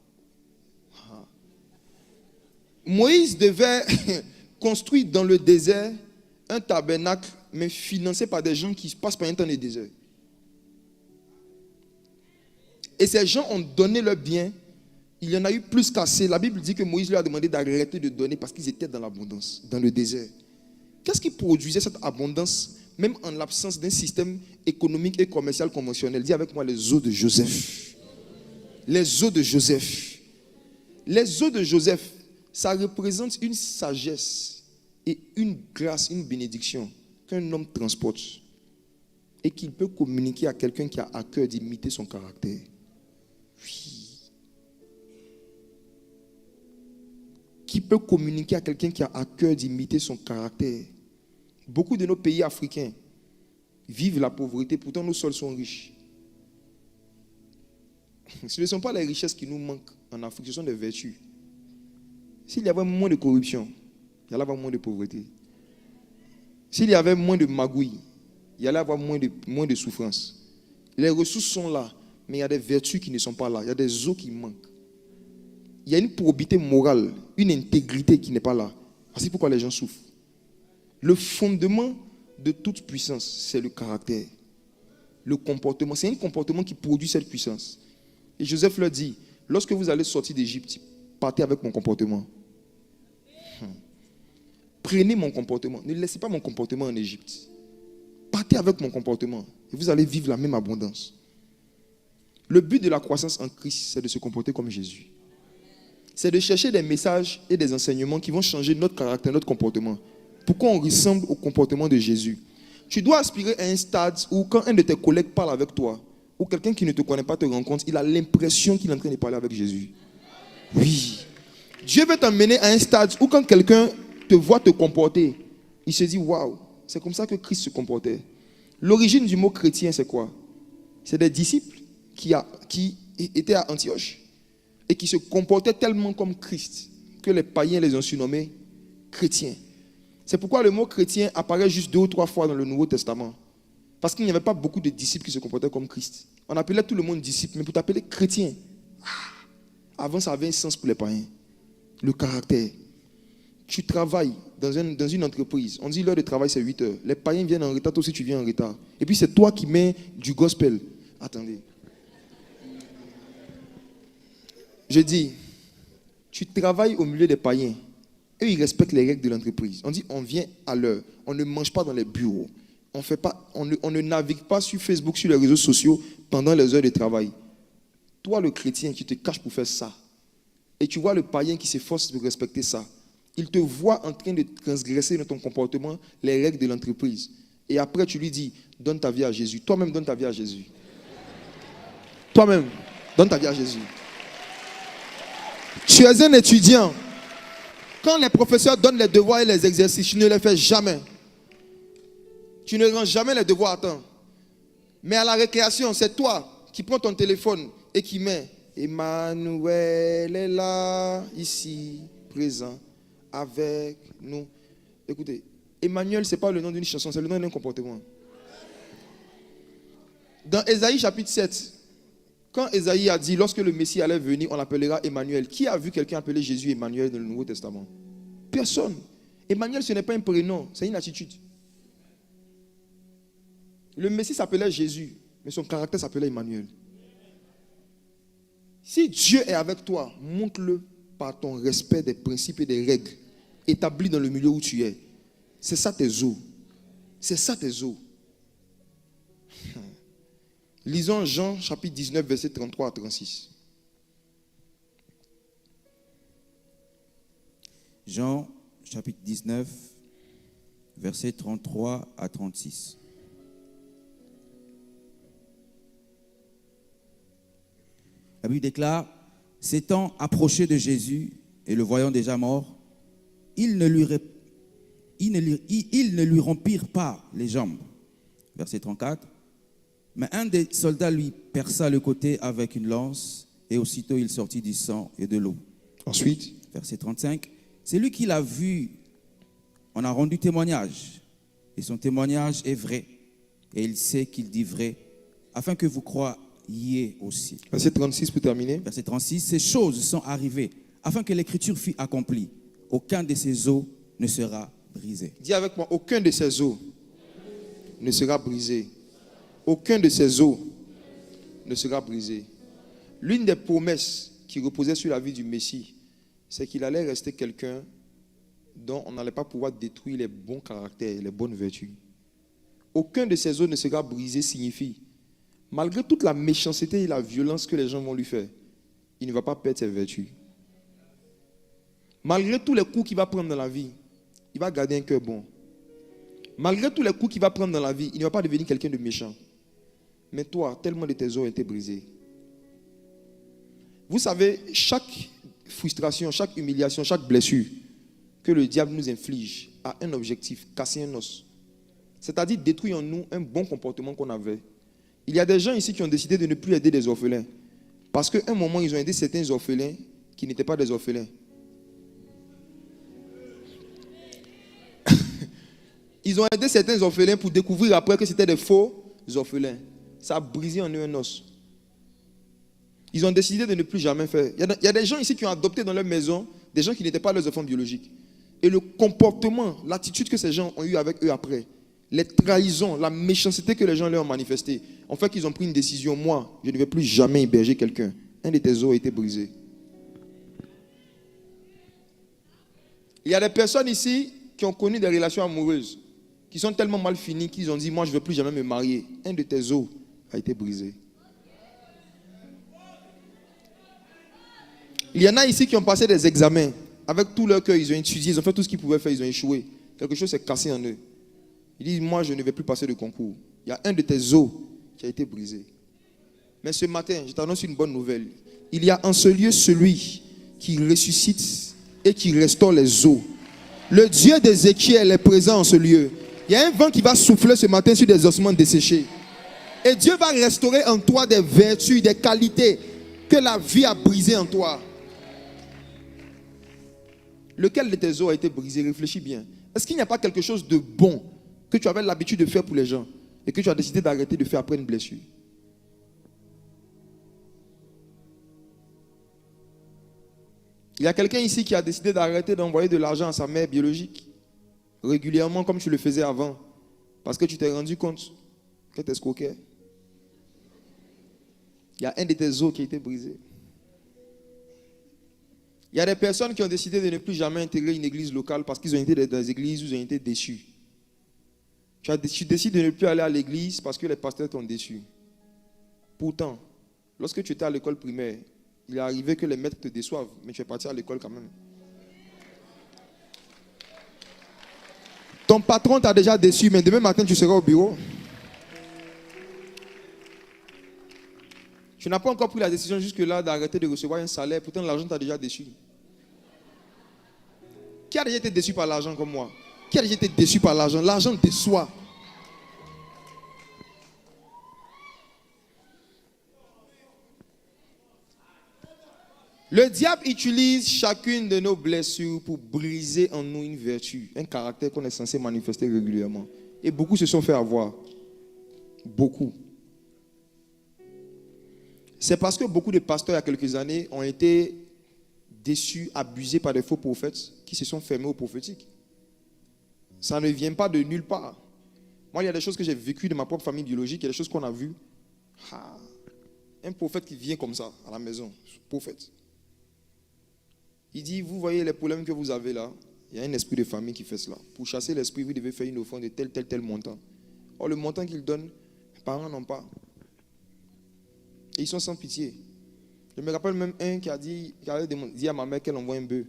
Speaker 2: Moïse devait construire dans le désert un tabernacle, mais financé par des gens qui passent par un temps de désert. Et ces gens ont donné leur bien. Il y en a eu plus qu'assez. La Bible dit que Moïse leur a demandé d'arrêter de donner parce qu'ils étaient dans l'abondance, dans le désert. Qu'est-ce qui produisait cette abondance, même en l'absence d'un système économique et commercial conventionnel? Dis avec moi les os de Joseph. Les os de Joseph. Les os de Joseph, ça représente une sagesse et une grâce, une bénédiction qu'un homme transporte et qu'il peut communiquer à quelqu'un qui a à cœur d'imiter son caractère. Oui. Qui peut communiquer à quelqu'un qui a à cœur d'imiter son caractère. Beaucoup de nos pays africains vivent la pauvreté, pourtant nos sols sont riches. Ce ne sont pas les richesses qui nous manquent en Afrique, ce sont des vertus. S'il y avait moins de corruption, il y allait avoir moins de pauvreté. S'il y avait moins de magouilles, il y allait avoir moins de souffrance. Les ressources sont là, mais il y a des vertus qui ne sont pas là. Il y a des eaux qui manquent. Il y a une probité morale, une intégrité qui n'est pas là. C'est pourquoi les gens souffrent. Le fondement de toute puissance, c'est le caractère. Le comportement. C'est un comportement qui produit cette puissance. Et Joseph leur dit, lorsque vous allez sortir d'Égypte, partez avec mon comportement. Prenez mon comportement. Ne laissez pas mon comportement en Égypte. Partez avec mon comportement. Et vous allez vivre la même abondance. Le but de la croissance en Christ, c'est de se comporter comme Jésus. C'est de chercher des messages et des enseignements qui vont changer notre caractère, notre comportement. Pourquoi on ressemble au comportement de Jésus. Tu dois aspirer à un stade où quand un de tes collègues parle avec toi, ou quelqu'un qui ne te connaît pas te rencontre, il a l'impression qu'il est en train de parler avec Jésus. Oui. Dieu veut t'emmener à un stade où quand quelqu'un te voit te comporter, il se dit, waouh, c'est comme ça que Christ se comportait. L'origine du mot chrétien, c'est quoi? C'est des disciples qui étaient à Antioche et qui se comportaient tellement comme Christ que les païens les ont surnommés chrétiens. C'est pourquoi le mot chrétien apparaît juste 2 ou 3 fois dans le Nouveau Testament. Parce qu'il n'y avait pas beaucoup de disciples qui se comportaient comme Christ. On appelait tout le monde disciple, mais pour t'appeler chrétien, avant ça avait un sens pour les païens. Le caractère. Tu travailles dans une entreprise. On dit l'heure de travail c'est 8 heures. Les païens viennent en retard, toi aussi tu viens en retard. Et puis c'est toi qui mets du gospel. Attendez. Je dis, tu travailles au milieu des païens. Eux, ils respectent les règles de l'entreprise. On dit, on vient à l'heure. On ne mange pas dans les bureaux. On ne navigue pas sur Facebook, sur les réseaux sociaux pendant les heures de travail. Toi, le chrétien, qui te caches pour faire ça. Et tu vois le païen qui s'efforce de respecter ça. Il te voit en train de transgresser dans ton comportement les règles de l'entreprise. Et après, tu lui dis, donne ta vie à Jésus. Toi-même, donne ta vie à Jésus. Toi-même, donne ta vie à Jésus. Tu es un étudiant. Quand les professeurs donnent les devoirs et les exercices, tu ne les fais jamais. Tu ne rends jamais les devoirs à temps. Mais à la récréation, c'est toi qui prends ton téléphone et qui mets Emmanuel est là, ici, présent, avec nous. Écoutez, Emmanuel, ce n'est pas le nom d'une chanson, c'est le nom d'un comportement. Dans Ésaïe chapitre 7, quand Ésaïe a dit, lorsque le Messie allait venir, on l'appellera Emmanuel. Qui a vu quelqu'un appeler Jésus Emmanuel dans le Nouveau Testament? Personne. Emmanuel, ce n'est pas un prénom, c'est une attitude. Le Messie s'appelait Jésus, mais son caractère s'appelait Emmanuel. Si Dieu est avec toi, montre-le par ton respect des principes et des règles établis dans le milieu où tu es. C'est ça tes eaux. C'est ça tes eaux. Lisons Jean chapitre 19, versets 33 à 36.
Speaker 3: Jean chapitre 19, versets 33 à 36. La Bible déclare, s'étant approché de Jésus et le voyant déjà mort, ils ne lui rompirent pas les jambes. Verset 34. Mais un des soldats lui perça le côté avec une lance et aussitôt il sortit du sang et de l'eau.
Speaker 2: Ensuite,
Speaker 3: verset 35. C'est lui qui l'a vu, on a rendu témoignage et son témoignage est vrai et il sait qu'il dit vrai afin que vous croyiez aussi.
Speaker 2: Verset 36 pour terminer.
Speaker 3: Verset 36. Ces choses sont arrivées afin que l'écriture fût accomplie. Aucun de ces os ne sera brisé.
Speaker 2: Dis avec moi, aucun de ces os ne sera brisé. Aucun de ces os ne sera brisé. L'une des promesses qui reposait sur la vie du Messie, c'est qu'il allait rester quelqu'un dont on n'allait pas pouvoir détruire les bons caractères, les bonnes vertus. Aucun de ces os ne sera brisé signifie, malgré toute la méchanceté et la violence que les gens vont lui faire, il ne va pas perdre ses vertus. Malgré tous les coups qu'il va prendre dans la vie, il va garder un cœur bon. Malgré tous les coups qu'il va prendre dans la vie, il ne va pas devenir quelqu'un de méchant. Mais toi, tellement de tes os ont été brisés. Vous savez, chaque frustration, chaque humiliation, chaque blessure que le diable nous inflige a un objectif, casser un os. C'est-à-dire détruire en nous un bon comportement qu'on avait. Il y a des gens ici qui ont décidé de ne plus aider des orphelins. Parce qu'à un moment, ils ont aidé certains orphelins qui n'étaient pas des orphelins. Ils ont aidé certains orphelins pour découvrir après que c'était des faux orphelins. Ça a brisé en eux un os. Ils ont décidé de ne plus jamais faire. Il y a des gens ici qui ont adopté dans leur maison des gens qui n'étaient pas leurs enfants biologiques. Et le comportement, l'attitude que ces gens ont eu avec eux après, les trahisons, la méchanceté que les gens leur ont manifestée, ont fait qu'ils ont pris une décision. Moi, je ne vais plus jamais héberger quelqu'un. Un de tes os a été brisé. Il y a des personnes ici qui ont connu des relations amoureuses, qui sont tellement mal finies qu'ils ont dit, moi je ne veux plus jamais me marier. Un de tes os a été brisé. Il y en a ici qui ont passé des examens. Avec tout leur cœur, ils ont étudié, ils ont fait tout ce qu'ils pouvaient faire, ils ont échoué. Quelque chose s'est cassé en eux. Ils disent, moi je ne vais plus passer de concours. Il y a un de tes os qui a été brisé. Mais ce matin, je t'annonce une bonne nouvelle. Il y a en ce lieu celui qui ressuscite et qui restaure les os. Le Dieu d'Ézéchiel est présent en ce lieu. Il y a un vent qui va souffler ce matin sur des ossements desséchés. Et Dieu va restaurer en toi des vertus, des qualités que la vie a brisées en toi. Lequel de tes os a été brisé? Réfléchis bien. Est-ce qu'il n'y a pas quelque chose de bon que tu avais l'habitude de faire pour les gens et que tu as décidé d'arrêter de faire après une blessure? Il y a quelqu'un ici qui a décidé d'arrêter d'envoyer de l'argent à sa mère biologique régulièrement comme tu le faisais avant parce que tu t'es rendu compte que tu escroquais. Il y a un de tes os qui a été brisé. Il y a des personnes qui ont décidé de ne plus jamais intégrer une église locale parce qu'ils ont été dans des églises où ils ont été déçus. Tu décides de ne plus aller à l'église parce que les pasteurs t'ont déçu. Pourtant, lorsque tu étais à l'école primaire, il est arrivé que les maîtres te déçoivent, mais tu es parti à l'école quand même. Ton patron t'a déjà déçu, mais demain matin, tu seras au bureau. Tu n'as pas encore pris la décision jusque-là d'arrêter de recevoir un salaire, pourtant l'argent t'a déjà déçu. Qui a déjà été déçu par l'argent comme moi? Qui a déjà été déçu par l'argent? L'argent déçoit. Le diable utilise chacune de nos blessures pour briser en nous une vertu, un caractère qu'on est censé manifester régulièrement. Et beaucoup se sont fait avoir. Beaucoup. C'est parce que beaucoup de pasteurs, il y a quelques années, ont été déçus, abusés par des faux prophètes qui se sont fermés au prophétique. Ça ne vient pas de nulle part. Moi, il y a des choses que j'ai vécues de ma propre famille biologique, il y a des choses qu'on a vues. Un prophète qui vient comme ça, à la maison, prophète. Il dit, vous voyez les problèmes que vous avez là, il y a un esprit de famille qui fait cela. Pour chasser l'esprit, vous devez faire une offrande de tel montant. Or, le montant qu'il donne, les parents n'ont pas. Et ils sont sans pitié. Je me rappelle même un qui avait dit à ma mère qu'elle envoie un bœuf.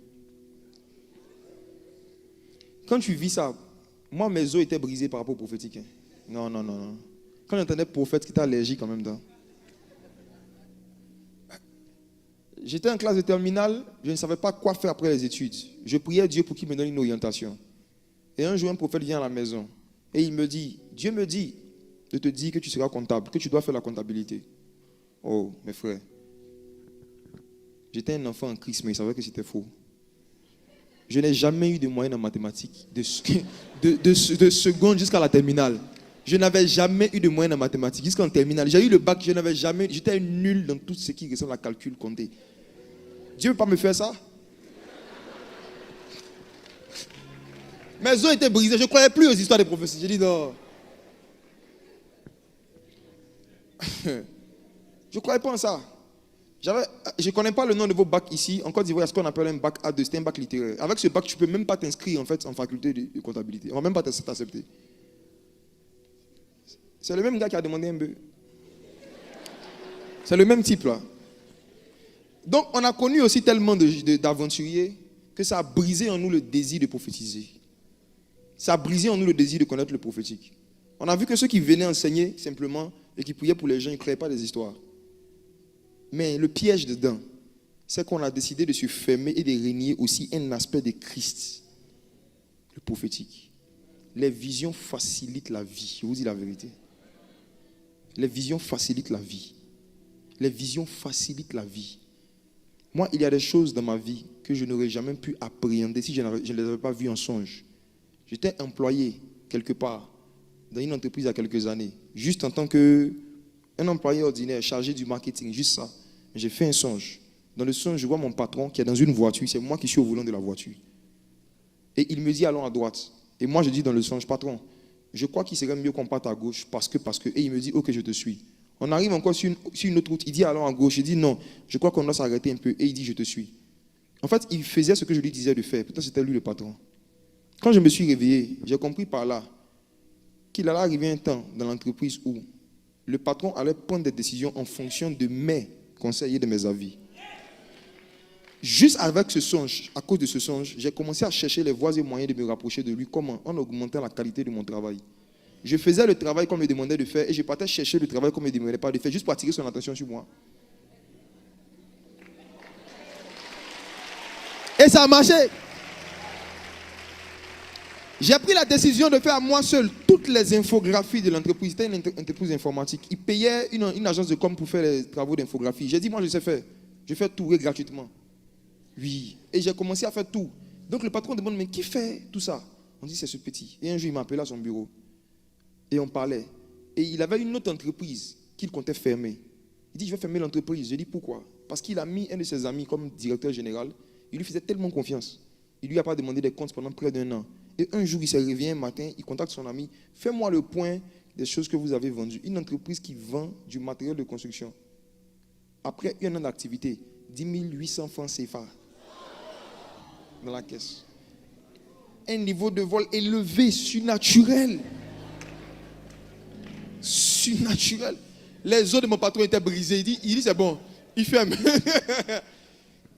Speaker 2: Quand tu vis ça, moi mes os étaient brisés par rapport au prophétique. Non. Quand j'entendais prophète qui était allergique en même temps. J'étais en classe de terminale, je ne savais pas quoi faire après les études. Je priais Dieu pour qu'il me donne une orientation. Et un jour, un prophète vient à la maison et il me dit, Dieu me dit de te dire que tu seras comptable, que tu dois faire la comptabilité. Oh, mes frères, j'étais un enfant en Christ, mais il savait que c'était faux. Je n'ai jamais eu de moyenne en mathématiques, de seconde jusqu'à la terminale. Je n'avais jamais eu de moyenne en mathématiques jusqu'en terminale. J'ai eu le bac, j'étais nul dans tout ce qui ressemble à calcul, compter. Dieu ne veut pas me faire ça. Mes os étaient brisés, je ne croyais plus aux histoires des prophéties. J'ai dit non. Je ne croyais pas en ça. Je ne connais pas le nom de vos bacs ici. En Côte d'Ivoire, il y a ce qu'on appelle un bac A2, c'est un bac littéraire. Avec ce bac, tu ne peux même pas t'inscrire en fait, en faculté de comptabilité. On ne va même pas t'accepter. C'est le même gars qui a demandé un bœuf. C'est le même type là. Donc on a connu aussi tellement d'aventuriers que ça a brisé en nous le désir de prophétiser. Ça a brisé en nous le désir de connaître le prophétique. On a vu que ceux qui venaient enseigner simplement et qui priaient pour les gens, ils ne créaient pas des histoires. Mais le piège dedans, c'est qu'on a décidé de se fermer et de régner aussi un aspect de Christ, le prophétique. Les visions facilitent la vie. Je vous dis la vérité. Les visions facilitent la vie. Les visions facilitent la vie. Moi, il y a des choses dans ma vie que je n'aurais jamais pu appréhender si je ne les avais pas vues en songe. J'étais employé quelque part dans une entreprise il y a quelques années, juste en tant qu'un employé ordinaire chargé du marketing, juste ça. J'ai fait un songe. Dans le songe, je vois mon patron qui est dans une voiture. C'est moi qui suis au volant de la voiture. Et il me dit allons à droite. Et moi je dis dans le songe, patron, je crois qu'il serait mieux qu'on parte à gauche parce que. Et il me dit ok, je te suis. On arrive encore sur une autre route. Il dit allons à gauche. Je dis non, je crois qu'on doit s'arrêter un peu. Et il dit je te suis. En fait, il faisait ce que je lui disais de faire. Peut-être c'était lui le patron. Quand je me suis réveillé, j'ai compris par là qu'il allait arriver un temps dans l'entreprise où le patron allait prendre des décisions en fonction de mes conseils et de mes avis. Juste avec ce songe, à cause de ce songe, j'ai commencé à chercher les voies et moyens de me rapprocher de lui. Comment? En augmentant la qualité de mon travail. Je faisais le travail qu'on me demandait de faire et je partais chercher le travail qu'on ne me demandait pas de faire juste pour attirer son attention sur moi. Et ça a marché. J'ai pris la décision de faire à moi seul toutes les infographies de l'entreprise. C'était une entreprise informatique. Ils payaient une agence de com pour faire les travaux d'infographie. J'ai dit, moi je sais faire. Je fais tout gratuitement. Oui. Et j'ai commencé à faire tout. Donc le patron demande, mais qui fait tout ça? On dit, c'est ce petit. Et un jour, il m'a appelé à son bureau. Et on parlait. Et il avait une autre entreprise qu'il comptait fermer. Il dit, je vais fermer l'entreprise. Je dis, pourquoi? Parce qu'il a mis un de ses amis comme directeur général. Il lui faisait tellement confiance. Il ne lui a pas demandé des comptes pendant près d'un an. Et un jour, il se réveille un matin, il contacte son ami. Fais-moi le point des choses que vous avez vendues. Une entreprise qui vend du matériel de construction. Après un an d'activité, 10 800 francs CFA dans la caisse. Un niveau de vol élevé, surnaturel. Surnaturel. Les os de mon patron étaient brisés. Il dit c'est bon, il ferme.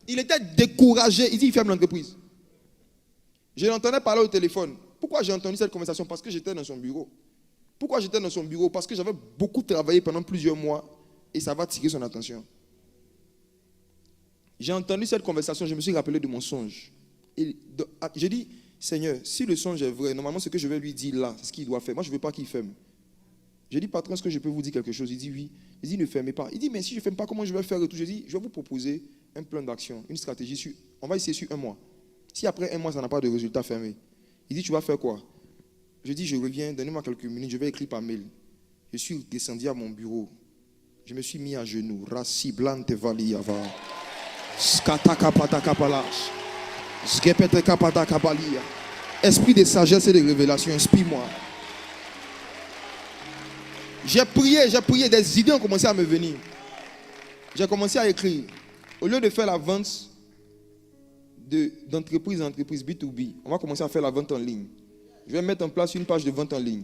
Speaker 2: Il était découragé. Il dit il ferme l'entreprise. Je l'entendais parler au téléphone. Pourquoi j'ai entendu cette conversation? Parce que j'étais dans son bureau. Pourquoi j'étais dans son bureau? Parce que j'avais beaucoup travaillé pendant plusieurs mois et ça va tirer son attention. J'ai entendu cette conversation, je me suis rappelé de mon songe. J'ai dit, Seigneur, si le songe est vrai, normalement ce que je vais lui dire là, c'est ce qu'il doit faire. Moi, je ne veux pas qu'il ferme. J'ai dit, patron, est-ce que je peux vous dire quelque chose? Il dit oui. Il dit, ne fermez pas. Il dit, mais si je ne ferme pas, comment je vais faire et tout? Je dis, je vais vous proposer un plan d'action, une stratégie. On va essayer sur un mois. Si après un mois, ça n'a pas de résultat, fermé. Il dit, tu vas faire quoi? Je dis, je reviens, donnez-moi quelques minutes, je vais écrire par mail. Je suis descendu à mon bureau. Je me suis mis à genoux. Rassi blante valiyava. Esprit de sagesse et de révélation, inspire-moi. J'ai prié, des idées ont commencé à me venir. J'ai commencé à écrire. Au lieu de faire la vente d'entreprise en entreprise B2B, on va commencer à faire la vente en ligne. Je vais mettre en place une page de vente en ligne.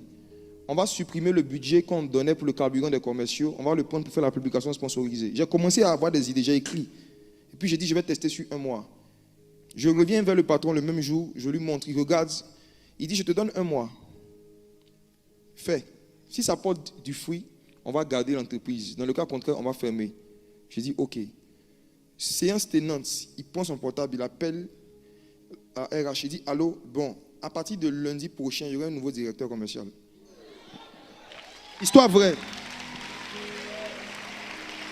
Speaker 2: On va supprimer le budget qu'on donnait pour le carburant des commerciaux. On va le prendre pour faire la publication sponsorisée. J'ai commencé à avoir des idées, j'ai écrit. Et puis j'ai dit, je vais tester sur un mois. Je reviens vers le patron le même jour, je lui montre, il regarde. Il dit, je te donne un mois. Fais. Si ça porte du fruit, on va garder l'entreprise. Dans le cas contraire, on va fermer. Je dis, ok. Séance tenante, il prend son portable, il appelle à RH, il dit, allô, bon, à partir de lundi prochain, il y aura un nouveau directeur commercial. Histoire vraie.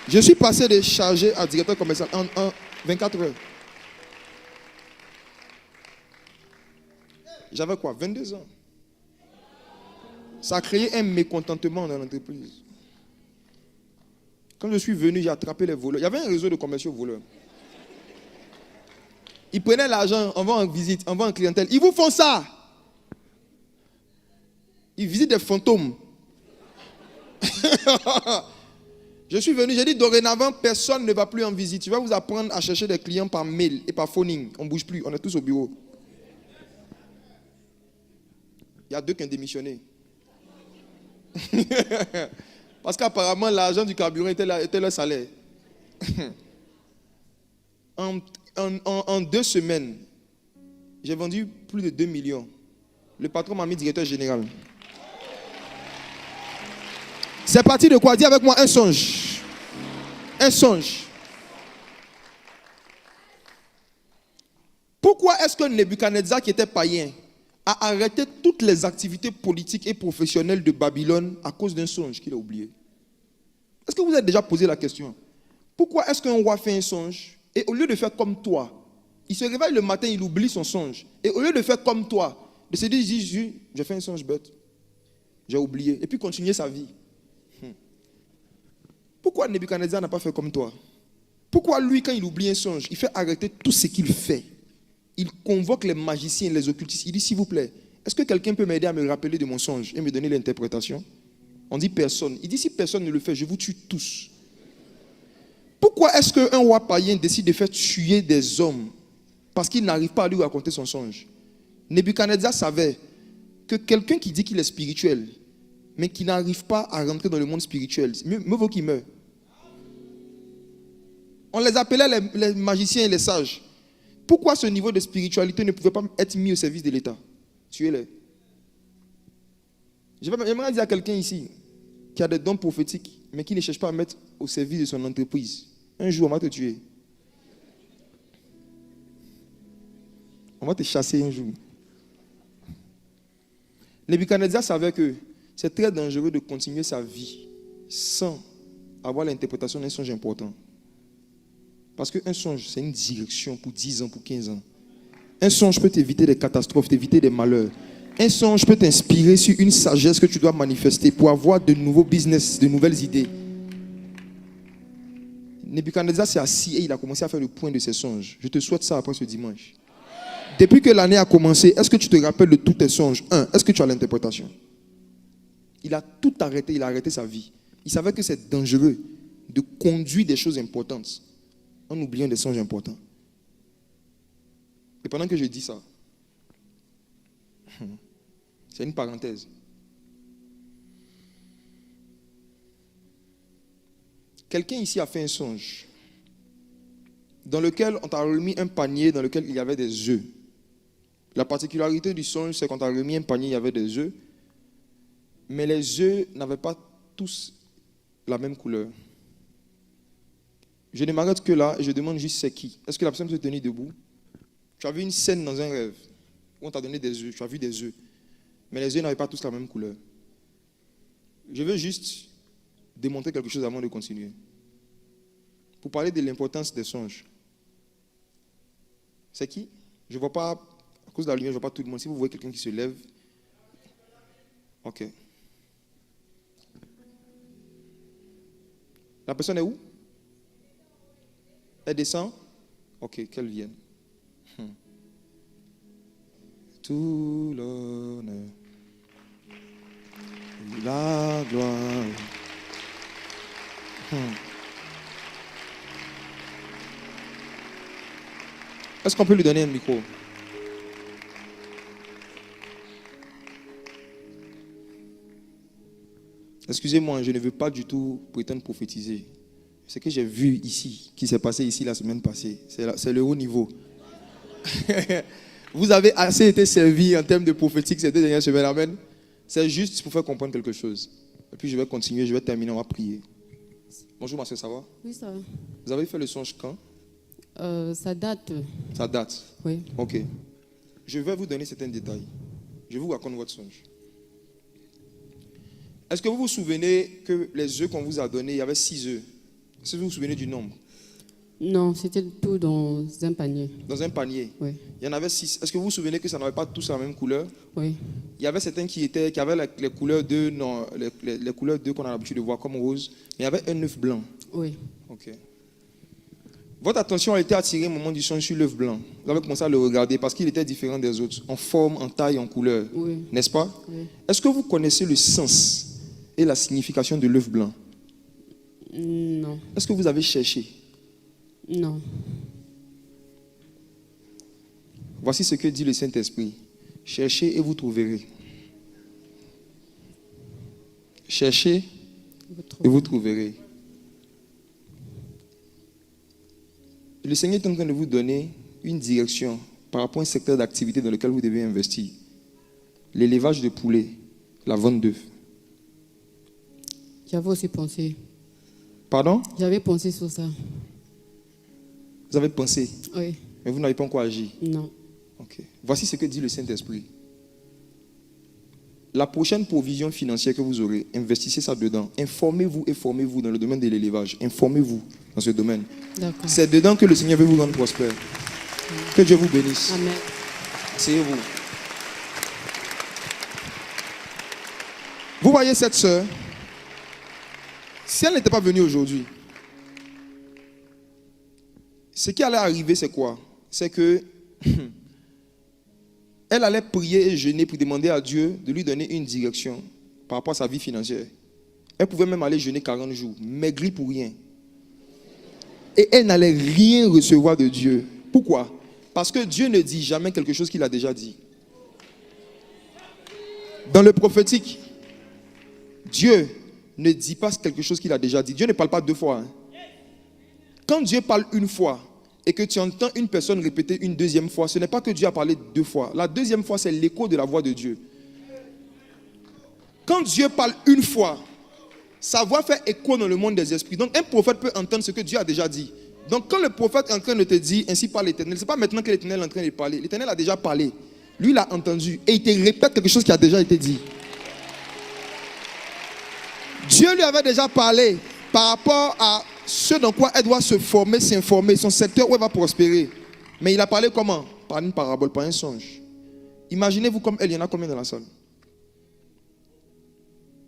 Speaker 2: Je suis passé de chargé à directeur commercial en 24 heures. J'avais quoi? 22 ans. Ça a créé un mécontentement dans l'entreprise. Quand je suis venu, j'ai attrapé les voleurs. Il y avait un réseau de commerciaux voleurs. Ils prenaient l'argent, on va en visite, on va en clientèle. Ils vous font ça. Ils visitent des fantômes. Je suis venu, j'ai dit dorénavant, personne ne va plus en visite. Je vais vous apprendre à chercher des clients par mail et par phoning. On ne bouge plus, on est tous au bureau. Il y a 2 qui ont démissionné. Parce qu'apparemment, l'argent du carburant était leur salaire. En 2 semaines, J'ai vendu plus de 2 millions. Le patron m'a mis directeur général. C'est parti de quoi? Dis avec moi un songe. Un songe. Pourquoi est-ce que Nebuchadnezzar, qui était païen, a arrêté toutes les activités politiques et professionnelles de Babylone à cause d'un songe qu'il a oublié? Est-ce que vous avez déjà posé la question? Pourquoi est-ce qu'un roi fait un songe et au lieu de faire comme toi, il se réveille le matin, il oublie son songe. Et au lieu de faire comme toi, de se dire, j'ai fait un songe bête, j'ai oublié, et puis continuer sa vie. Pourquoi Nebuchadnezzar n'a pas fait comme toi? Pourquoi lui, quand il oublie un songe, il fait arrêter tout ce qu'il fait? Il convoque les magiciens, les occultistes. Il dit, s'il vous plaît, est-ce que quelqu'un peut m'aider à me rappeler de mon songe et me donner l'interprétation? On dit personne. Il dit, si personne ne le fait, je vous tue tous. Pourquoi est-ce qu'un roi païen décide de faire tuer des hommes parce qu'il n'arrive pas à lui raconter son songe? Nebuchadnezzar savait que quelqu'un qui dit qu'il est spirituel, mais qui n'arrive pas à rentrer dans le monde spirituel, mieux vaut qu'il meure. On les appelait les magiciens et les sages. Pourquoi ce niveau de spiritualité ne pouvait pas être mis au service de l'État? Tuez-les. J'aimerais dire à quelqu'un ici qui a des dons prophétiques, mais qui ne cherche pas à mettre au service de son entreprise. Un jour, on va te tuer. On va te chasser un jour. Nebuchadnezzar savait que c'est très dangereux de continuer sa vie sans avoir l'interprétation d'un songe important. Parce qu'un songe, c'est une direction pour 10 ans, pour 15 ans. Un songe peut t'éviter des catastrophes, t'éviter des malheurs. Un songe peut t'inspirer sur une sagesse que tu dois manifester pour avoir de nouveaux business, de nouvelles idées. Nebuchadnezzar s'est assis et il a commencé à faire le point de ses songes. Je te souhaite ça après ce dimanche. Depuis que l'année a commencé, est-ce que tu te rappelles de tous tes songes? Est-ce que tu as l'interprétation? Il a tout arrêté, il a arrêté sa vie. Il savait que c'est dangereux de conduire des choses importantes en oubliant des songes importants. Et pendant que je dis ça, c'est une parenthèse. Quelqu'un ici a fait un songe dans lequel on t'a remis un panier dans lequel il y avait des œufs. La particularité du songe, c'est qu'on t'a remis un panier, il y avait des œufs, mais les œufs n'avaient pas tous la même couleur. Je ne m'arrête que là et je demande juste c'est qui. Est-ce que la personne peut se tenir debout? Tu as vu une scène dans un rêve où on t'a donné des œufs, tu as vu des œufs, mais les œufs n'avaient pas tous la même couleur. Je veux juste démontrer quelque chose avant de continuer. Pour parler de l'importance des songes. C'est qui? Je ne vois pas, à cause de la lumière, je ne vois pas tout le monde. Si vous voyez quelqu'un qui se lève, ok. La personne est où? Elle descend? Ok, qu'elle vienne. Tout l'honneur, la gloire. Est-ce qu'on peut lui donner un micro? Excusez-moi, je ne veux pas du tout prétendre prophétiser. Ce que j'ai vu ici, qui s'est passé ici la semaine passée, c'est le haut niveau. Vous avez assez été servi en termes de prophétique ces 2 dernières semaines, amen. C'est juste pour faire comprendre quelque chose. Et puis je vais continuer, je vais terminer, on va prier. Bonjour ma soeur, ça va?
Speaker 4: Oui, ça va.
Speaker 2: Vous avez fait le songe quand?
Speaker 4: Ça date.
Speaker 2: Ça date?
Speaker 4: Oui.
Speaker 2: Ok. Je vais vous donner certains détails. Je vous raconte votre songe. Est-ce que vous vous souvenez que les œufs qu'on vous a donnés, il y avait 6 œufs? Est-ce que vous vous souvenez du nombre?
Speaker 4: Non, c'était tout dans un panier.
Speaker 2: Dans un panier?
Speaker 4: Oui.
Speaker 2: Il y en avait 6. Est-ce que vous vous souvenez que ça n'avait pas tous la même couleur?
Speaker 4: Oui.
Speaker 2: Il y avait certains qui avaient les couleurs d'œufs, non, les couleurs d'œufs qu'on a l'habitude de voir comme rose. Mais il y avait un œuf blanc.
Speaker 4: Oui.
Speaker 2: Ok. Votre attention a été attirée au moment du songe sur l'œuf blanc. Vous avez commencé à le regarder parce qu'il était différent des autres, en forme, en taille, en couleur.
Speaker 4: Oui.
Speaker 2: N'est-ce pas?
Speaker 4: Oui.
Speaker 2: Est-ce que vous connaissez le sens et la signification de l'œuf blanc?
Speaker 4: Non.
Speaker 2: Est-ce que vous avez cherché?
Speaker 4: Non.
Speaker 2: Voici ce que dit le Saint-Esprit. Cherchez et vous trouverez. Cherchez et vous trouverez. Le Seigneur est en train de vous donner une direction par rapport à un secteur d'activité dans lequel vous devez investir. L'élevage de poulets, la vente d'œufs.
Speaker 4: J'avais aussi pensé.
Speaker 2: Pardon?
Speaker 4: J'avais pensé sur ça.
Speaker 2: Vous avez pensé,
Speaker 4: Oui.
Speaker 2: mais vous n'avez pas encore agi.
Speaker 4: Non.
Speaker 2: Ok. Voici ce que dit le Saint-Esprit. La prochaine provision financière que vous aurez, investissez ça dedans. Informez-vous et formez-vous dans le domaine de l'élevage. Informez-vous dans ce domaine.
Speaker 4: D'accord.
Speaker 2: C'est dedans que le Seigneur veut vous rendre prospère. Que Dieu vous bénisse.
Speaker 4: Amen.
Speaker 2: Asseyez-vous. Vous voyez cette sœur, si elle n'était pas venue aujourd'hui, ce qui allait arriver, c'est quoi? C'est que elle allait prier et jeûner pour demander à Dieu de lui donner une direction par rapport à sa vie financière. Elle pouvait même aller jeûner 40 jours, maigrie pour rien. Et elle n'allait rien recevoir de Dieu. Pourquoi? Parce que Dieu ne dit jamais quelque chose qu'il a déjà dit. Dans le prophétique, Dieu ne dit pas quelque chose qu'il a déjà dit. Dieu ne parle pas deux fois. Hein. Quand Dieu parle une fois et que tu entends une personne répéter une deuxième fois, ce n'est pas que Dieu a parlé deux fois. La deuxième fois, c'est l'écho de la voix de Dieu. Quand Dieu parle une fois, sa voix fait écho dans le monde des esprits. Donc un prophète peut entendre ce que Dieu a déjà dit. Donc quand le prophète est en train de te dire, ainsi parle l'Éternel, ce n'est pas maintenant que l'Éternel est en train de parler. L'Éternel a déjà parlé. Lui, il a entendu. Et il te répète quelque chose qui a déjà été dit. Dieu lui avait déjà parlé par rapport à ce dans quoi elle doit se former, s'informer, son secteur où elle va prospérer. Mais il a parlé comment? Par une parabole, par un songe. Imaginez-vous comme elle, il y en a combien dans la salle?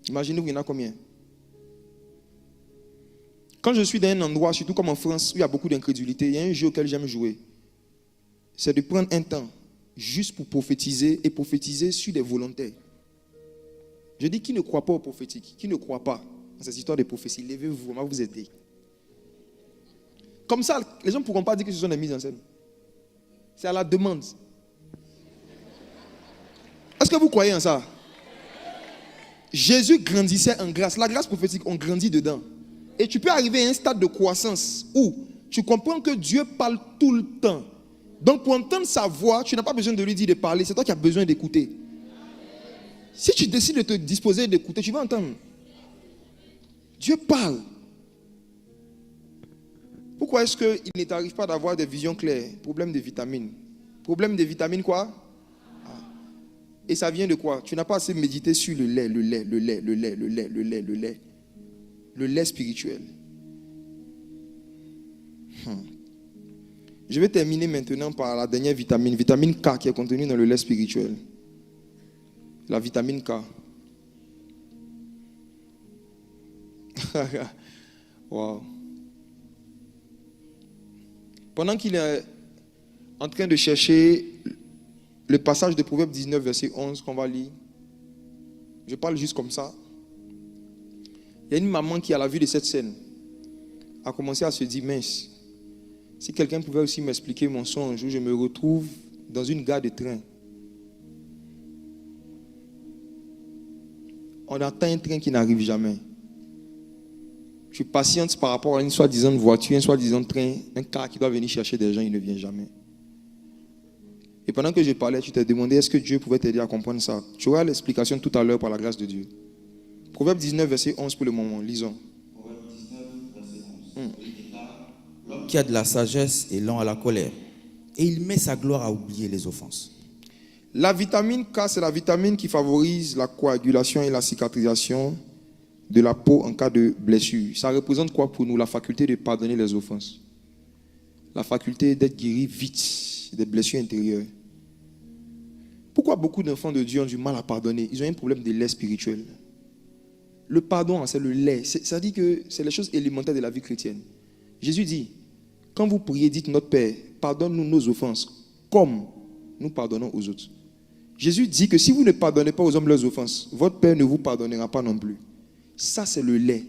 Speaker 2: Imaginez-vous, il y en a combien? Quand je suis dans un endroit, surtout comme en France, où il y a beaucoup d'incrédulité, il y a un jeu auquel j'aime jouer. C'est de prendre un temps juste pour prophétiser et prophétiser sur des volontaires. Je dis qui ne croit pas au prophétique, qui ne croit pas dans cette histoire de prophétie, levez-vous, on va vous aider. Comme ça, les gens ne pourront pas dire que ce sont des mises en scène. C'est à la demande. Est-ce que vous croyez en ça? Jésus grandissait en grâce. La grâce prophétique, on grandit dedans. Et tu peux arriver à un stade de croissance où tu comprends que Dieu parle tout le temps. Donc pour entendre sa voix, tu n'as pas besoin de lui dire de parler, c'est toi qui as besoin d'écouter. Si tu décides de te disposer d'écouter, tu vas entendre. Dieu parle. Pourquoi est-ce qu'il ne t'arrive pas d'avoir des visions claires? Problème de vitamines. Problème de vitamines quoi? Et ça vient de quoi? Tu n'as pas assez médité sur le lait spirituel. Je vais terminer maintenant par la dernière vitamine, vitamine K qui est contenue dans le lait spirituel. La vitamine K. Wow. Pendant qu'il est en train de chercher le passage de Proverbe 19, verset 11 qu'on va lire, je parle juste comme ça. Il y a une maman qui, à la vue de cette scène, a commencé à se dire, mince, si quelqu'un pouvait aussi m'expliquer mon songe où je me retrouve dans une gare de train. On attend un train qui n'arrive jamais. Tu patientes par rapport à une soi-disant voiture, un soi-disant train, un car qui doit venir chercher des gens, il ne vient jamais. Et pendant que je parlais, tu t'es demandé est-ce que Dieu pouvait t'aider à comprendre ça. Tu auras l'explication tout à l'heure par la grâce de Dieu. Proverbe 19, verset 11 pour le moment. Lisons.
Speaker 3: Proverbe 19, verset 11. L'homme qui a de la sagesse est lent à la colère, et il met sa gloire à oublier les offenses.
Speaker 2: La vitamine K, c'est la vitamine qui favorise la coagulation et la cicatrisation de la peau en cas de blessure. Ça représente quoi pour nous? La faculté de pardonner les offenses. La faculté d'être guéri vite des blessures intérieures. Pourquoi beaucoup d'enfants de Dieu ont du mal à pardonner? Ils ont un problème de lait spirituel. Le pardon, c'est le lait. Ça dit que c'est les choses élémentaires de la vie chrétienne. Jésus dit, quand vous priez, dites notre Père, pardonne-nous nos offenses, comme nous pardonnons aux autres. Jésus dit que si vous ne pardonnez pas aux hommes leurs offenses, votre Père ne vous pardonnera pas non plus. Ça, c'est le lait.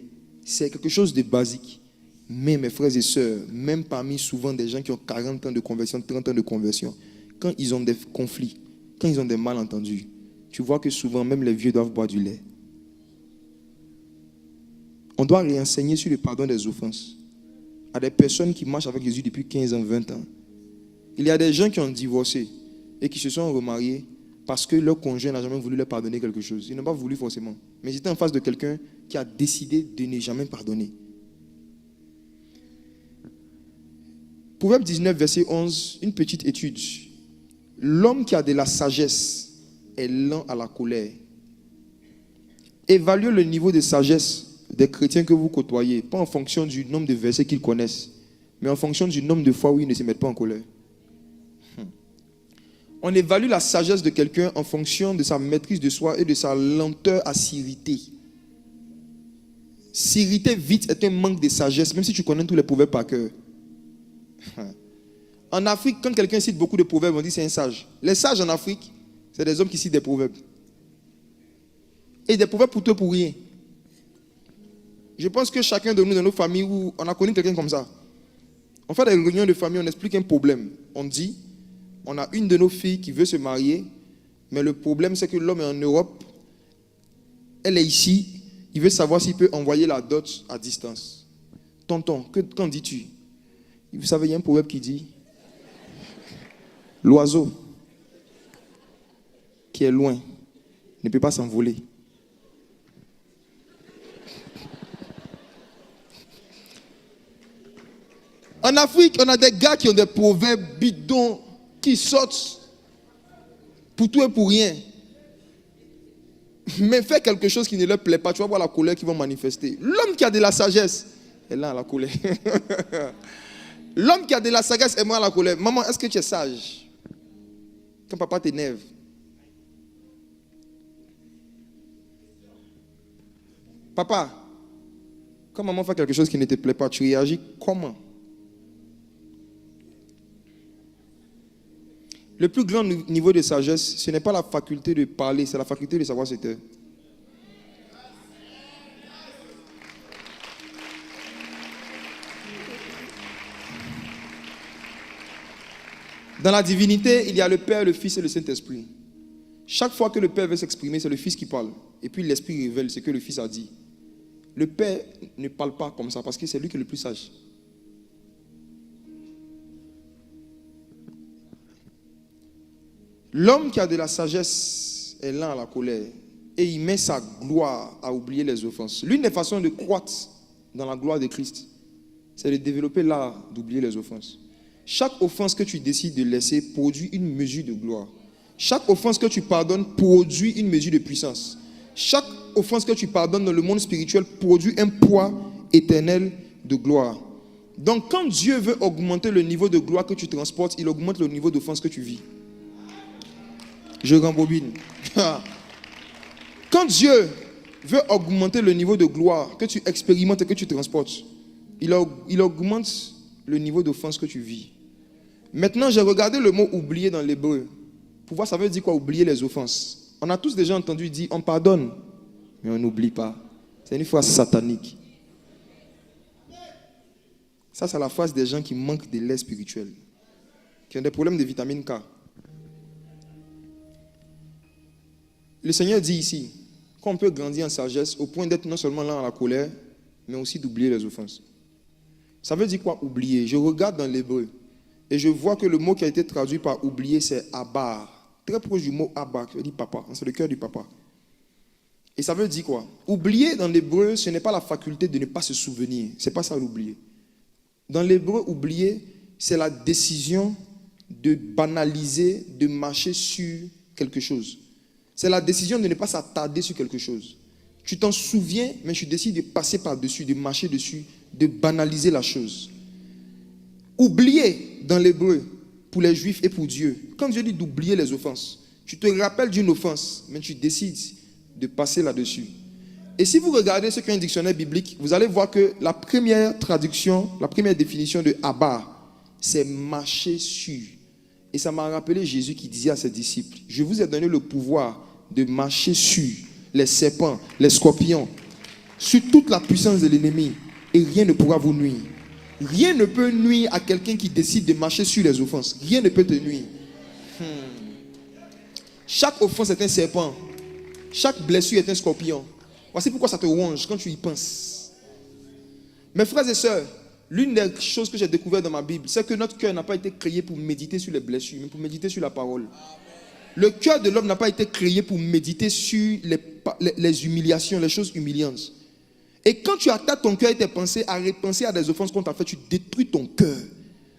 Speaker 2: C'est quelque chose de basique. Mais mes frères et sœurs, même parmi souvent des gens qui ont 40 ans de conversion, 30 ans de conversion, quand ils ont des conflits, quand ils ont des malentendus, tu vois que souvent, même les vieux doivent boire du lait. On doit réenseigner sur le pardon des offenses à des personnes qui marchent avec Jésus depuis 15 ans, 20 ans. Il y a des gens qui ont divorcé et qui se sont remariés parce que leur conjoint n'a jamais voulu leur pardonner quelque chose. Ils n'ont pas voulu forcément. Mais ils étaient en face de quelqu'un qui a décidé de ne jamais pardonner. Proverbe 19, verset 11, une petite étude. L'homme qui a de la sagesse est lent à la colère. Évaluez le niveau de sagesse des chrétiens que vous côtoyez, pas en fonction du nombre de versets qu'ils connaissent, mais en fonction du nombre de fois où ils ne se mettent pas en colère. On évalue la sagesse de quelqu'un en fonction de sa maîtrise de soi et de sa lenteur à s'irriter. S'irriter vite est un manque de sagesse, même si tu connais tous les proverbes par cœur. En Afrique, quand quelqu'un cite beaucoup de proverbes, on dit c'est un sage. Les sages en Afrique, c'est des hommes qui citent des proverbes. Et des proverbes pour tout et pour rien. Je pense que chacun de nous, dans nos familles, où on a connu quelqu'un comme ça. On fait des réunions de famille, on explique un problème. On dit, on a une de nos filles qui veut se marier, mais le problème c'est que l'homme est en Europe, elle est ici, il veut savoir s'il peut envoyer la dot à distance. Tonton, qu'en dis-tu? Vous savez, il y a un proverbe qui dit, l'oiseau qui est loin ne peut pas s'envoler. En Afrique, on a des gars qui ont des proverbes bidons qui sortent pour tout et pour rien. Mais fais quelque chose qui ne leur plaît pas, tu vas voir la colère qu'ils vont manifester. L'homme qui a de la sagesse est là à la colère. L'homme qui a de la sagesse est moins à la colère. Maman, est-ce que tu es sage? Quand papa t'énerve. Papa, quand maman fait quelque chose qui ne te plaît pas, tu réagis comment? Le plus grand niveau de sagesse, ce n'est pas la faculté de parler, c'est la faculté de savoir se taire. Dans la divinité, il y a le Père, le Fils et le Saint-Esprit. Chaque fois que le Père veut s'exprimer, c'est le Fils qui parle. Et puis l'Esprit révèle ce que le Fils a dit. Le Père ne parle pas comme ça parce que c'est lui qui est le plus sage. L'homme qui a de la sagesse est lent à la colère et il met sa gloire à oublier les offenses. L'une des façons de croître dans la gloire de Christ, c'est de développer l'art d'oublier les offenses. Chaque offense que tu décides de laisser produit une mesure de gloire. Chaque offense que tu pardonnes produit une mesure de puissance. Chaque offense que tu pardonnes dans le monde spirituel produit un poids éternel de gloire. Donc quand Dieu veut augmenter le niveau de gloire que tu transportes, il augmente le niveau d'offense que tu vis. Je rembobine. Quand Dieu veut augmenter le niveau de gloire que tu expérimentes et que tu transportes, il augmente le niveau d'offense que tu vis. Maintenant, j'ai regardé le mot oublier dans l'hébreu. Pour voir, ça veut dire quoi, oublier les offenses. On a tous déjà entendu dire, on pardonne, mais on n'oublie pas. C'est une phrase satanique. Ça, c'est la phrase des gens qui manquent de lait spirituel, qui ont des problèmes de vitamine K. Le Seigneur dit ici qu'on peut grandir en sagesse au point d'être non seulement lent à la colère, mais aussi d'oublier les offenses. Ça veut dire quoi, oublier? Je regarde dans l'hébreu et je vois que le mot qui a été traduit par oublier, c'est abar. Très proche du mot abar, qui veut dire papa. C'est le cœur du papa. Et ça veut dire quoi? Oublier dans l'hébreu, ce n'est pas la faculté de ne pas se souvenir. Ce n'est pas ça l'oublier. Dans l'hébreu, oublier, c'est la décision de banaliser, de marcher sur quelque chose. C'est la décision de ne pas s'attarder sur quelque chose. Tu t'en souviens, mais tu décides de passer par-dessus, de marcher dessus, de banaliser la chose. Oublier dans l'hébreu, pour les Juifs et pour Dieu, quand Dieu dit d'oublier les offenses, tu te rappelles d'une offense, mais tu décides de passer là-dessus. Et si vous regardez ce qu'est un dictionnaire biblique, vous allez voir que la première traduction, la première définition de abar, c'est marcher sur. Et ça m'a rappelé Jésus qui disait à ses disciples, je vous ai donné le pouvoir de marcher sur les serpents, les scorpions, sur toute la puissance de l'ennemi, et rien ne pourra vous nuire. Rien ne peut nuire à quelqu'un qui décide de marcher sur les offenses. Rien ne peut te nuire. Chaque offense est un serpent. Chaque blessure est un scorpion. Voici pourquoi ça te ronge quand tu y penses. Mes frères et sœurs, L'une des choses que j'ai découvert dans ma Bible, c'est que notre cœur n'a pas été créé pour méditer sur les blessures, mais pour méditer sur la parole. Le cœur de l'homme n'a pas été créé pour méditer sur les humiliations, les choses humiliantes. Et quand tu attaques ton cœur et tes pensées à repenser à des offenses qu'on t'a fait, tu détruis ton cœur.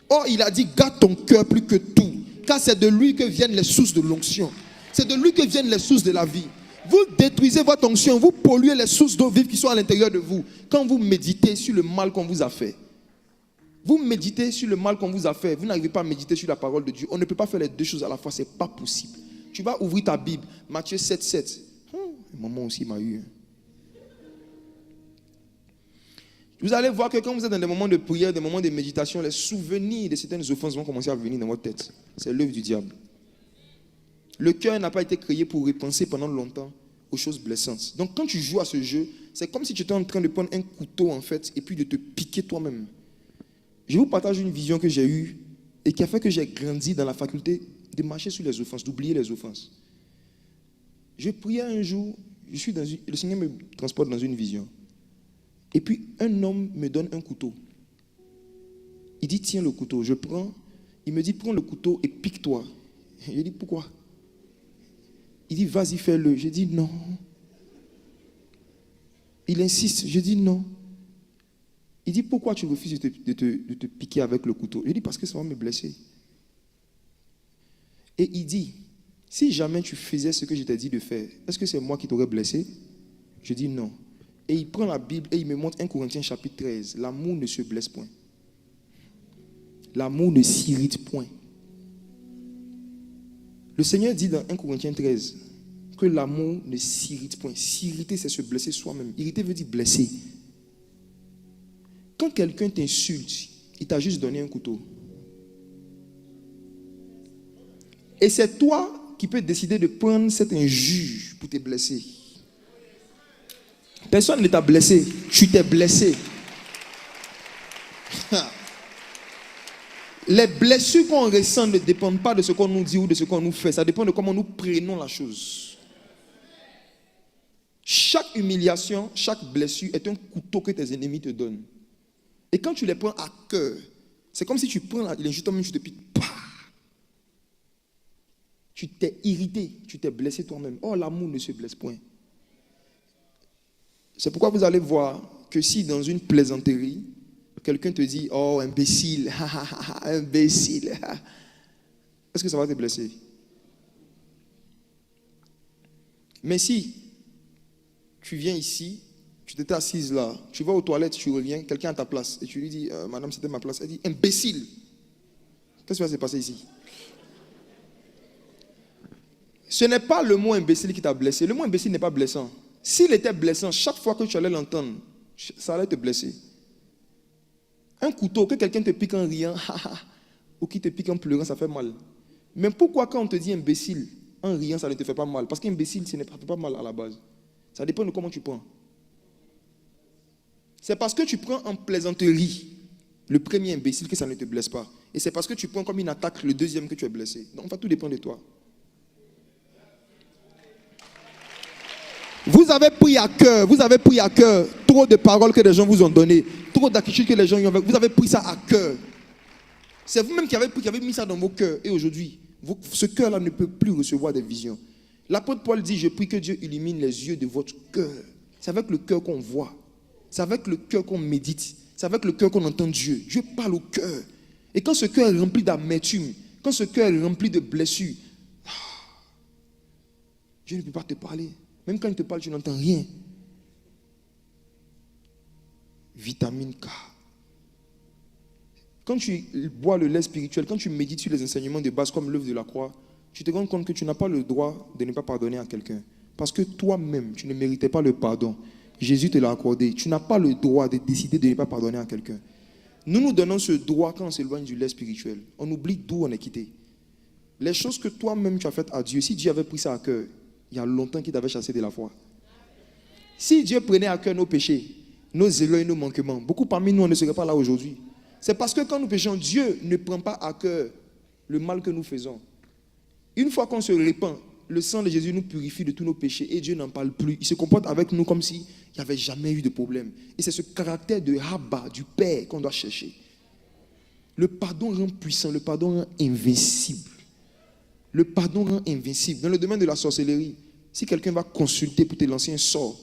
Speaker 2: Or, il a dit, garde ton cœur plus que tout. Car c'est de lui que viennent les sources de l'onction. C'est de lui que viennent les sources de la vie. Vous détruisez votre onction, vous polluez les sources d'eau vive qui sont à l'intérieur de vous. Quand vous méditez sur le mal qu'on vous a fait. Vous méditez sur le mal qu'on vous a fait. Vous n'arrivez pas à méditer sur la parole de Dieu. On ne peut pas faire les deux choses à la fois. Ce n'est pas possible. Tu vas ouvrir ta Bible. Matthieu 7, 7. Maman aussi m'a eu. Vous allez voir que quand vous êtes dans des moments de prière, des moments de méditation, les souvenirs de certaines offenses vont commencer à venir dans votre tête. C'est l'œuvre du diable. Le cœur n'a pas été créé pour repenser pendant longtemps aux choses blessantes. Donc quand tu joues à ce jeu, c'est comme si tu étais en train de prendre un couteau en fait et puis de te piquer toi-même. Je vous partage une vision que j'ai eue et qui a fait que j'ai grandi dans la faculté de marcher sur les offenses, d'oublier les offenses. Je priais un jour, le Seigneur me transporte dans une vision. Et puis un homme me donne un couteau. Il dit, tiens le couteau. Je prends. Il me dit, prends le couteau et pique-toi. Je dis, pourquoi? Il dit, vas-y, fais-le. Je dis, non. Il insiste. Je dis, non. Il dit, pourquoi tu refuses de te piquer avec le couteau? Je dis, parce que ça va me blesser. Et il dit, si jamais tu faisais ce que je t'ai dit de faire, est-ce que c'est moi qui t'aurais blessé? Je dis, non. Et il prend la Bible et il me montre 1 Corinthiens chapitre 13. L'amour ne se blesse point. L'amour ne s'irrite point. Le Seigneur dit dans 1 Corinthiens 13 que l'amour ne s'irrite point. S'irriter, c'est se blesser soi-même. Irriter veut dire blesser. Quand quelqu'un t'insulte, il t'a juste donné un couteau. Et c'est toi qui peux décider de prendre cette injure pour te blesser. Personne ne t'a blessé, tu t'es blessé. Les blessures qu'on ressent ne dépendent pas de ce qu'on nous dit ou de ce qu'on nous fait. Ça dépend de comment nous prenons la chose. Chaque humiliation, chaque blessure est un couteau que tes ennemis te donnent. Et quand tu les prends à cœur, c'est comme si tu prends l'injure toi-même, tu te piques. Tu t'es irrité, tu t'es blessé toi-même. Oh, l'amour ne se blesse point. C'est pourquoi vous allez voir que si dans une plaisanterie, quelqu'un te dit, oh, imbécile, imbécile, est-ce que ça va te blesser? Mais si tu viens ici, tu t'étais assise là, tu vas aux toilettes, tu reviens, quelqu'un à ta place, et tu lui dis, madame, c'était ma place. Elle dit, imbécile. Qu'est-ce qui va se passer ici? Ce n'est pas le mot imbécile qui t'a blessé. Le mot imbécile n'est pas blessant. S'il était blessant, chaque fois que tu allais l'entendre, ça allait te blesser. Un couteau, que quelqu'un te pique en riant, ou qui te pique en pleurant, ça fait mal. Mais pourquoi quand on te dit imbécile, en riant, ça ne te fait pas mal? Parce qu'imbécile, ça ne fait pas mal à la base. Ça dépend de comment tu prends. C'est parce que tu prends en plaisanterie le premier imbécile que ça ne te blesse pas. Et c'est parce que tu prends comme une attaque le deuxième que tu es blessé. Donc, tout dépend de toi. Vous avez pris à cœur trop de paroles que les gens vous ont données, trop d'attitudes que les gens ont. Vous avez pris ça à cœur. C'est vous-même qui avez mis ça dans vos cœurs. Et aujourd'hui, ce cœur-là ne peut plus recevoir des visions. L'apôtre Paul dit, je prie que Dieu illumine les yeux de votre cœur. C'est avec le cœur qu'on voit. C'est avec le cœur qu'on médite. C'est avec le cœur qu'on entend Dieu. Dieu parle au cœur. Et quand ce cœur est rempli d'amertume, quand ce cœur est rempli de blessures, Dieu ne peut pas te parler. Même quand il te parle, tu n'entends rien. Vitamine K. Quand tu bois le lait spirituel, quand tu médites sur les enseignements de base comme l'œuvre de la croix, tu te rends compte que tu n'as pas le droit de ne pas pardonner à quelqu'un. Parce que toi-même, tu ne méritais pas le pardon. Jésus te l'a accordé. Tu n'as pas le droit de décider de ne pas pardonner à quelqu'un. Nous donnons ce droit quand on s'éloigne du lait spirituel. On oublie d'où on est quitté. Les choses que toi-même tu as faites à Dieu, si Dieu avait pris ça à cœur, il y a longtemps qu'il t'avait chassé de la foi. Si Dieu prenait à cœur nos péchés, nos erreurs et nos manquements, beaucoup parmi nous, on ne serait pas là aujourd'hui. C'est parce que quand nous péchons, Dieu ne prend pas à cœur le mal que nous faisons. Une fois qu'on se répand, le sang de Jésus nous purifie de tous nos péchés et Dieu n'en parle plus. Il se comporte avec nous comme s'il n'y avait jamais eu de problème. Et c'est ce caractère de Abba, du Père, qu'on doit chercher. Le pardon rend puissant, le pardon rend invincible. Le pardon rend invincible. Dans le domaine de la sorcellerie, si quelqu'un va consulter pour te lancer un sort,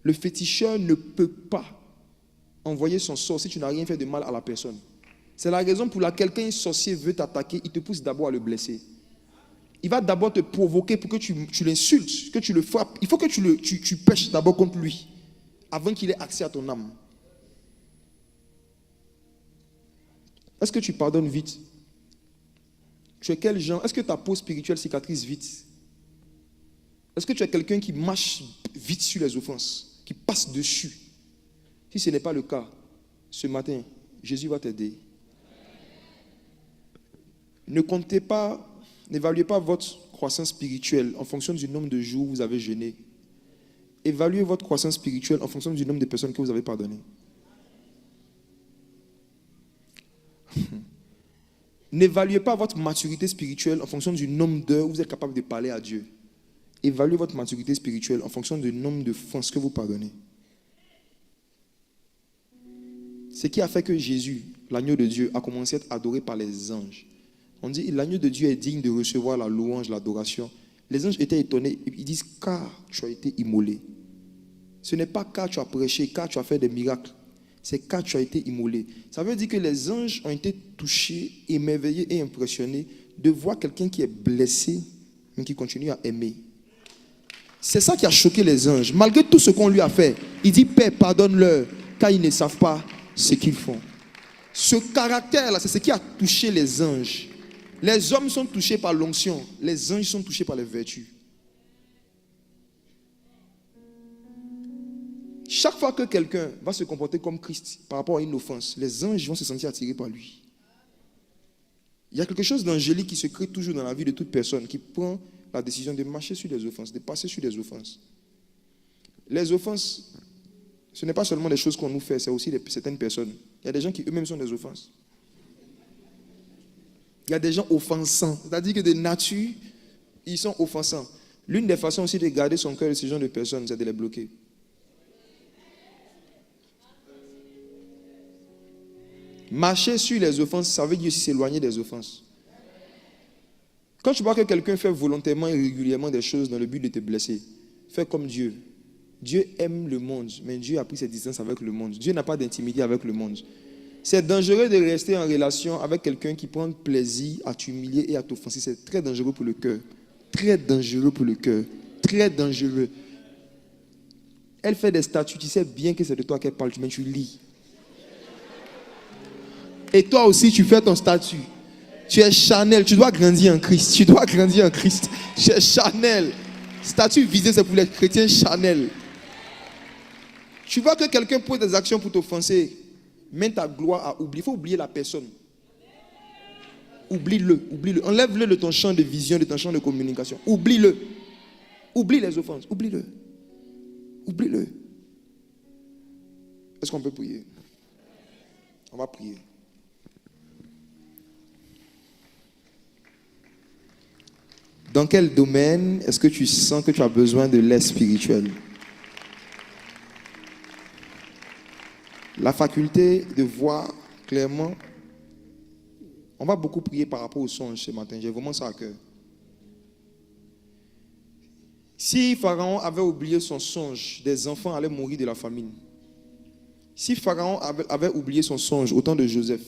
Speaker 2: le féticheur ne peut pas envoyer son sort si tu n'as rien fait de mal à la personne. C'est la raison pour laquelle quand un sorcier veut t'attaquer, il te pousse d'abord à le blesser. Il va d'abord te provoquer pour que tu l'insultes, que tu le frappes. Il faut que tu pêches d'abord contre lui, avant qu'il ait accès à ton âme. Est-ce que tu pardonnes vite? Tu es quel genre? Est-ce que ta peau spirituelle cicatrise vite? Est-ce que tu es quelqu'un qui marche vite sur les offenses, qui passe dessus? Si ce n'est pas le cas, ce matin, Jésus va t'aider. Ne comptez pas, n'évaluez pas votre croissance spirituelle en fonction du nombre de jours où vous avez jeûné. Évaluez votre croissance spirituelle en fonction du nombre de personnes que vous avez pardonnées. N'évaluez pas votre maturité spirituelle en fonction du nombre d'heures où vous êtes capable de parler à Dieu. Évaluez votre maturité spirituelle en fonction du nombre de fois que vous pardonnez. Ce qui a fait que Jésus, l'agneau de Dieu, a commencé à être adoré par les anges. On dit, l'agneau de Dieu est digne de recevoir la louange, l'adoration. Les anges étaient étonnés. Ils disent, car tu as été immolé. Ce n'est pas car tu as prêché, car tu as fait des miracles. C'est car tu as été immolé. Ça veut dire que les anges ont été touchés, émerveillés et impressionnés de voir quelqu'un qui est blessé, mais qui continue à aimer. C'est ça qui a choqué les anges. Malgré tout ce qu'on lui a fait, il dit, Père, pardonne-leur, car ils ne savent pas ce qu'ils font. Ce caractère-là, c'est ce qui a touché les anges. Les hommes sont touchés par l'onction, les anges sont touchés par les vertus. Chaque fois que quelqu'un va se comporter comme Christ par rapport à une offense, les anges vont se sentir attirés par lui. Il y a quelque chose d'angélique qui se crée toujours dans la vie de toute personne qui prend la décision de marcher sur des offenses, de passer sur des offenses. Les offenses, ce n'est pas seulement des choses qu'on nous fait, c'est aussi certaines personnes. Il y a des gens qui eux-mêmes sont des offenses. Il y a des gens offensants, c'est-à-dire que de nature, ils sont offensants. L'une des façons aussi de garder son cœur de ce genre de personnes, c'est de les bloquer. Marcher sur les offenses, ça veut dire aussi s'éloigner des offenses. Quand tu vois que quelqu'un fait volontairement et régulièrement des choses dans le but de te blesser, fais comme Dieu. Dieu aime le monde, mais Dieu a pris ses distances avec le monde. Dieu n'a pas d'intimité avec le monde. C'est dangereux de rester en relation avec quelqu'un qui prend plaisir à t'humilier et à t'offenser. C'est très dangereux pour le cœur. Très dangereux pour le cœur. Très dangereux. Elle fait des statuts, tu sais bien que c'est de toi qu'elle parle, mais tu lis. Et toi aussi, tu fais ton statut. Tu es Chanel, tu dois grandir en Christ. Tu dois grandir en Christ. Tu es Chanel. Statut visé, c'est pour les chrétiens Chanel. Tu vois que quelqu'un pose des actions pour t'offenser. Mets ta gloire à oublier. Il faut oublier la personne. Oublie-le, oublie-le. Enlève-le de ton champ de vision, de ton champ de communication. Oublie-le. Oublie les offenses. Oublie-le. Oublie-le. Est-ce qu'on peut prier? On va prier. Dans quel domaine est-ce que tu sens que tu as besoin de l'aide spirituelle? La faculté de voir clairement. On va beaucoup prier par rapport au songe ce matin. J'ai vraiment ça à cœur. Si Pharaon avait oublié son songe, des enfants allaient mourir de la famine. Si Pharaon avait oublié son songe au temps de Joseph,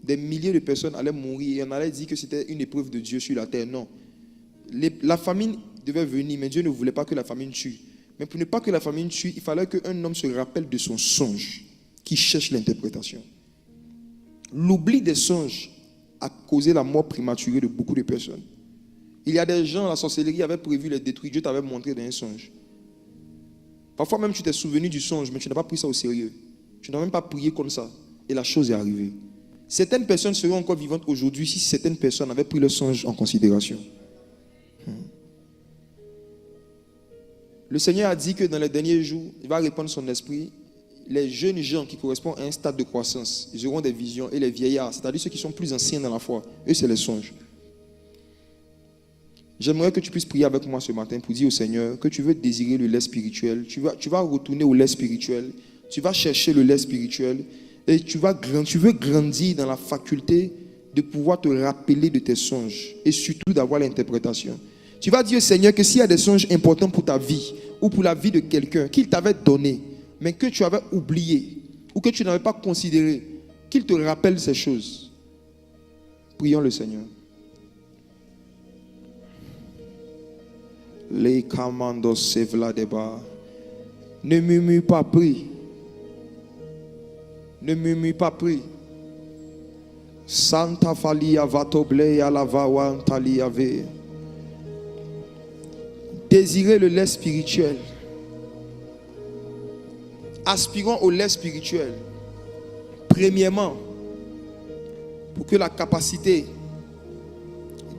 Speaker 2: des milliers de personnes allaient mourir et on allait dire que c'était une épreuve de Dieu sur la terre. Non. La famine devait venir, mais Dieu ne voulait pas que la famine tue. Mais pour ne pas que la famine tue, il fallait qu'un homme se rappelle de son songe, qui cherche l'interprétation. L'oubli des songes a causé la mort prématurée de beaucoup de personnes. Il y a des gens, la sorcellerie avait prévu les détruire. Dieu t'avait montré dans un songe. Parfois même tu t'es souvenu du songe, mais tu n'as pas pris ça au sérieux. Tu n'as même pas prié comme ça. Et la chose est arrivée. Certaines personnes seraient encore vivantes aujourd'hui si certaines personnes avaient pris le songe en considération. Le Seigneur a dit que dans les derniers jours, il va répandre son esprit. Les jeunes gens qui correspondent à un stade de croissance, ils auront des visions. Et les vieillards, c'est-à-dire ceux qui sont plus anciens dans la foi, eux c'est les songes. J'aimerais que tu puisses prier avec moi ce matin pour dire au Seigneur que tu veux désirer le lait spirituel. Tu vas retourner au lait spirituel. Tu vas chercher le lait spirituel. Et tu veux grandir dans la faculté de pouvoir te rappeler de tes songes. Et surtout d'avoir l'interprétation. Tu vas dire au Seigneur que s'il y a des songes importants pour ta vie ou pour la vie de quelqu'un qu'il t'avait donné, mais que tu avais oublié ou que tu n'avais pas considéré, qu'il te rappelle ces choses. Prions le Seigneur. Les commandos se vladeba. Ne murmure pas, prie. Ne murmure pas, prie. Santa falia vatoble à la vawan taliave. Désirez le lait spirituel. Aspirons au lait spirituel. Premièrement, pour que la capacité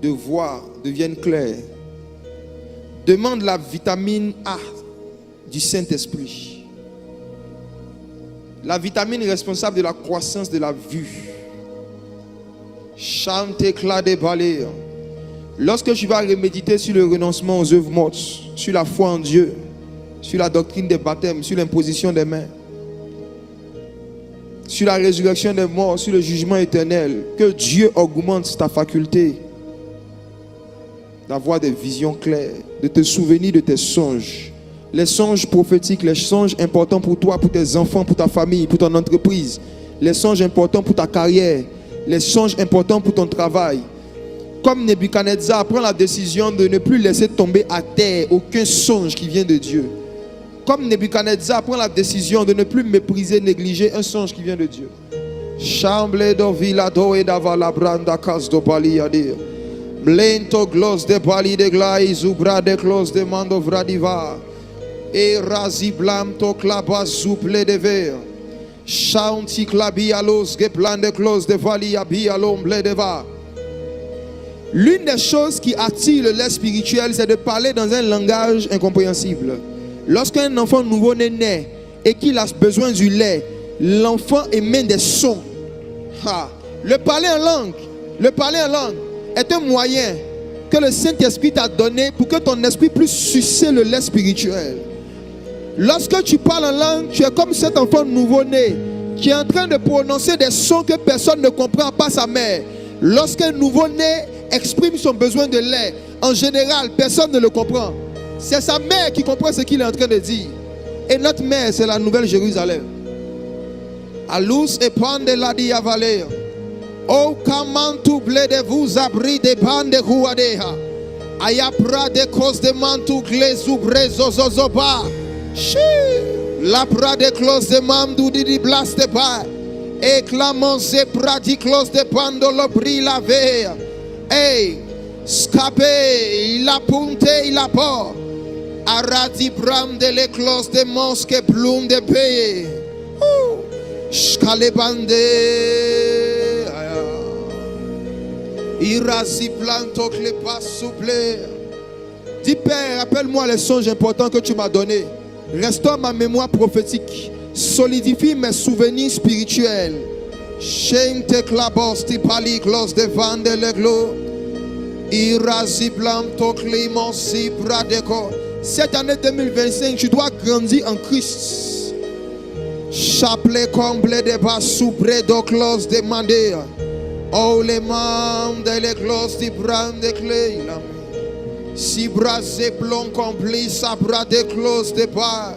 Speaker 2: de voir devienne claire, demande la vitamine A du Saint-Esprit. La vitamine responsable de la croissance de la vue. Chante éclat des balais. Lorsque tu vas reméditer sur le renoncement aux œuvres mortes, sur la foi en Dieu, sur la doctrine des baptêmes, sur l'imposition des mains, sur la résurrection des morts, sur le jugement éternel, que Dieu augmente ta faculté d'avoir des visions claires, de te souvenir de tes songes. Les songes prophétiques, les songes importants pour toi, pour tes enfants, pour ta famille, pour ton entreprise. Les songes importants pour ta carrière. Les songes importants pour ton travail. Comme Nebuchadnezzar prend la décision de ne plus laisser tomber à terre aucun songe qui vient de Dieu. Comme Nebuchadnezzar prend la décision de ne plus mépriser, négliger un songe qui vient de Dieu. Chamble do vilado et davala branda cas do baliade. Mlento glos de bali de glai zubra de clos de mando vradiva. Et razi blamto klaba zuple de ver. Chanti klabi alos ge plan de clos de vali abi alomble de va. L'une des choses qui attire le lait spirituel, c'est de parler dans un langage incompréhensible. Lorsqu'un enfant nouveau-né naît et qu'il a besoin du lait, l'enfant émet des sons. Le parler en langue est un moyen que le Saint-Esprit t'a donné pour que ton esprit puisse sucer le lait spirituel. Lorsque tu parles en langue, tu es comme cet enfant nouveau-né qui est en train de prononcer des sons que personne ne comprend, pas sa mère. Lorsqu'un nouveau-né exprime son besoin de lait, en général, personne ne le comprend. C'est sa mère qui comprend ce qu'il est en train de dire. Et notre mère, c'est la Nouvelle Jérusalem. Alus et pande la diavalé. O kamantu ble de vous abri de bande ruadeha. Ayapra de cos de mantu glezu brezo zozoba. La pra de clos de mamdu di blas de ba. Et clamons et pradi clos de bando l'obri la veille. Hey, scapé, il a punté, il a pas. Aradi bram de l'éclose de mosque plume de paye. Scalebande. Irasi planto clépas souple. Dis Père, appelle-moi les songes importants que tu m'as donnés. Restaure ma mémoire prophétique. Solidifie mes souvenirs spirituels. Chente klabos ti pali clos de vande le glo. Irasi planto clémensi bradeko. Cette année 2025, tu dois grandir en Christ. Chapelet comble de bas soubré de close de mandé. Oh les membres de l'éclose de brand de clé. Si brasé plomb compli, sabra de close de bas.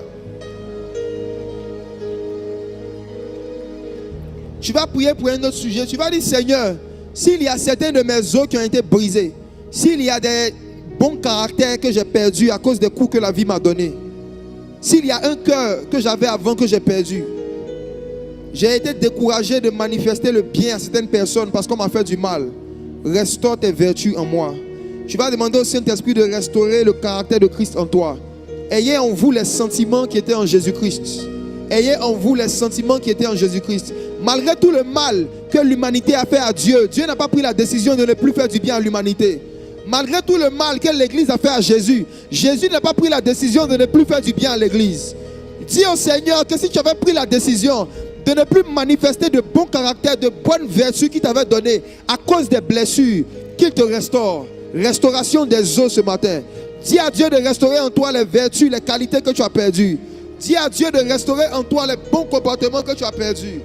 Speaker 2: Tu vas prier pour un autre sujet. Tu vas dire Seigneur, s'il y a certains de mes os qui ont été brisés, s'il y a des bons caractères que j'ai perdus à cause des coups que la vie m'a donnés, s'il y a un cœur que j'avais avant que j'ai perdu, j'ai été découragé de manifester le bien à certaines personnes parce qu'on m'a fait du mal. Restaure tes vertus en moi. Tu vas demander au Saint-Esprit de restaurer le caractère de Christ en toi. Ayez en vous les sentiments qui étaient en Jésus-Christ. Ayez en vous les sentiments qui étaient en Jésus-Christ. Malgré tout le mal que l'humanité a fait à Dieu, Dieu n'a pas pris la décision de ne plus faire du bien à l'humanité. Malgré tout le mal que l'Église a fait à Jésus, Jésus n'a pas pris la décision de ne plus faire du bien à l'Église. Dis au Seigneur que si tu avais pris la décision de ne plus manifester de bons caractères, de bonnes vertus qu'il t'avait données à cause des blessures, qu'il te restaure.
Speaker 5: Restauration des os ce matin. Dis à Dieu de restaurer en toi les vertus, les qualités que tu as perdues. Dis à Dieu de restaurer en toi les bons comportements que tu as perdus.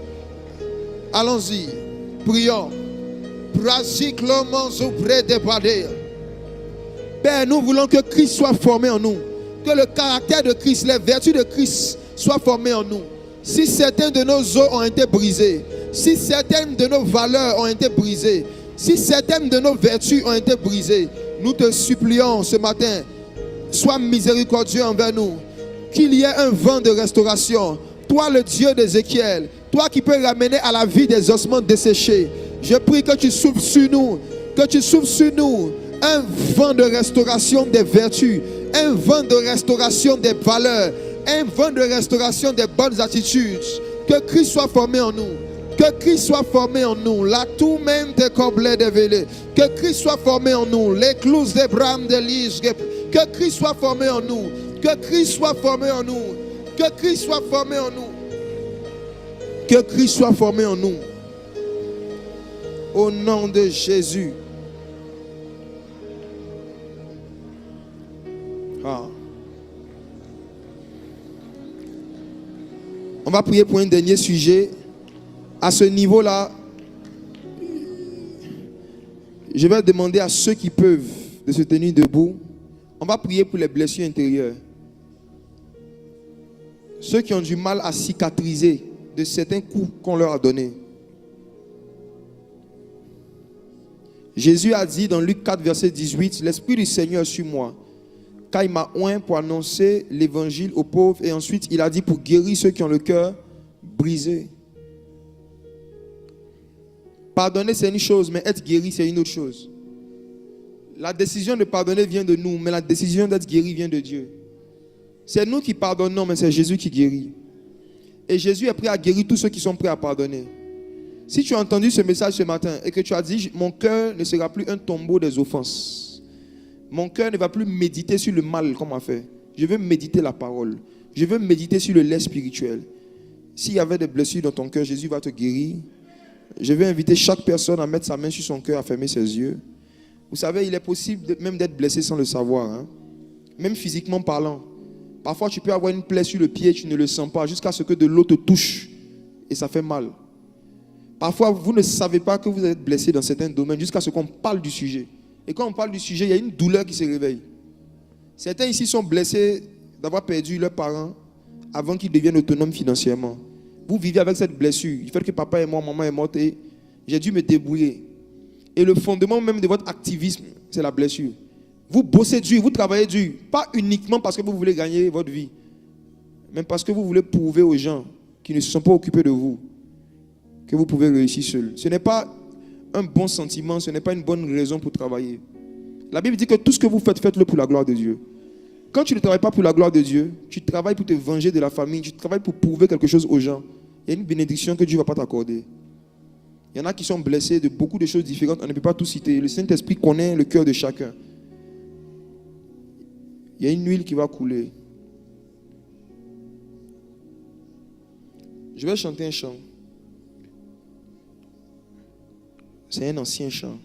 Speaker 5: Allons-y. Prions. Père, nous voulons que Christ soit formé en nous. Que le caractère de Christ, les vertus de Christ soient formées en nous. Si certains de nos os ont été brisés, si certaines de nos valeurs ont été brisées, si certaines de nos vertus ont été brisées, nous te supplions ce matin, sois miséricordieux envers nous. Qu'il y ait un vent de restauration. Toi, le Dieu d'Ézéchiel, toi qui peux ramener à la vie des ossements desséchés, je prie que tu souffles sur nous, un vent de restauration des vertus, un vent de restauration des valeurs, un vent de restauration des bonnes attitudes. Que Christ soit formé en nous. Que Christ soit formé en nous. La tout même te comblé de vélé. Que Christ soit formé en nous. L'écluse des brames de l'Ige. Que Christ soit formé en nous. Que Christ soit formé en nous. Que Christ soit formé en nous. Que Christ soit formé en nous. Au nom de Jésus. Ah. On va prier pour un dernier sujet. À ce niveau-là, je vais demander à ceux qui peuvent de se tenir debout. On va prier pour les blessures intérieures. Ceux qui ont du mal à cicatriser de certains coups qu'on leur a donnés. Jésus a dit dans Luc 4, verset 18, « L'Esprit du Seigneur est sur moi, car il m'a oint pour annoncer l'évangile aux pauvres. » Et ensuite, il a dit pour guérir ceux qui ont le cœur brisé. Pardonner, c'est une chose, mais être guéri, c'est une autre chose. La décision de pardonner vient de nous, mais la décision d'être guéri vient de Dieu. C'est nous qui pardonnons, mais c'est Jésus qui guérit. Et Jésus est prêt à guérir tous ceux qui sont prêts à pardonner. Si tu as entendu ce message ce matin et que tu as dit, mon cœur ne sera plus un tombeau des offenses. Mon cœur ne va plus méditer sur le mal qu'on m'a fait. Je veux méditer la parole. Je veux méditer sur le lait spirituel. S'il y avait des blessures dans ton cœur, Jésus va te guérir. Je vais inviter chaque personne à mettre sa main sur son cœur, à fermer ses yeux. Vous savez, il est possible même d'être blessé sans le savoir. Hein? Même physiquement parlant. Parfois, tu peux avoir une plaie sur le pied, tu ne le sens pas, jusqu'à ce que de l'eau te touche. Et ça fait mal. Parfois, vous ne savez pas que vous êtes blessé dans certains domaines, jusqu'à ce qu'on parle du sujet. Et quand on parle du sujet, il y a une douleur qui se réveille. Certains ici sont blessés d'avoir perdu leurs parents avant qu'ils deviennent autonomes financièrement. Vous vivez avec cette blessure. Du fait que papa est mort, maman est morte et j'ai dû me débrouiller. Et le fondement même de votre activisme, c'est la blessure. Vous bossez dur, vous travaillez dur. Pas uniquement parce que vous voulez gagner votre vie, mais parce que vous voulez prouver aux gens qui ne se sont pas occupés de vous que vous pouvez réussir seul. Ce n'est pas un bon sentiment, ce n'est pas une bonne raison pour travailler. La Bible dit que tout ce que vous faites, faites-le pour la gloire de Dieu. Quand tu ne travailles pas pour la gloire de Dieu, tu travailles pour te venger de la famille, tu travailles pour prouver quelque chose aux gens. Il y a une bénédiction que Dieu ne va pas t'accorder. Il y en a qui sont blessés de beaucoup de choses différentes, on ne peut pas tout citer. Le Saint-Esprit connaît le cœur de chacun. Il y a une huile qui va couler. Je vais chanter un chant. C'est un ancien chant.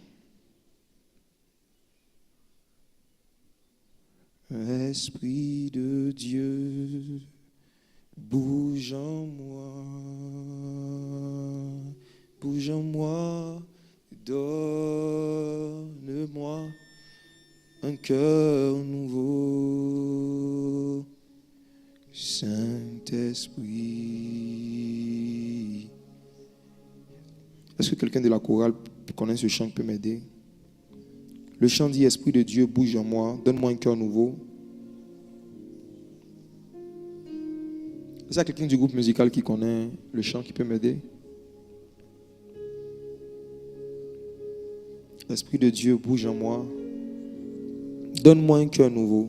Speaker 5: Esprit de Dieu, bouge en moi, donne-moi un cœur nouveau, Saint-Esprit. Est-ce que quelqu'un de la chorale connaît ce chant qui peut m'aider? Le chant dit, Esprit de Dieu, bouge en moi, donne-moi un cœur nouveau. Est-ce qu'il y a quelqu'un du groupe musical qui connaît le chant qui peut m'aider? Esprit de Dieu, bouge en moi, donne-moi un cœur nouveau.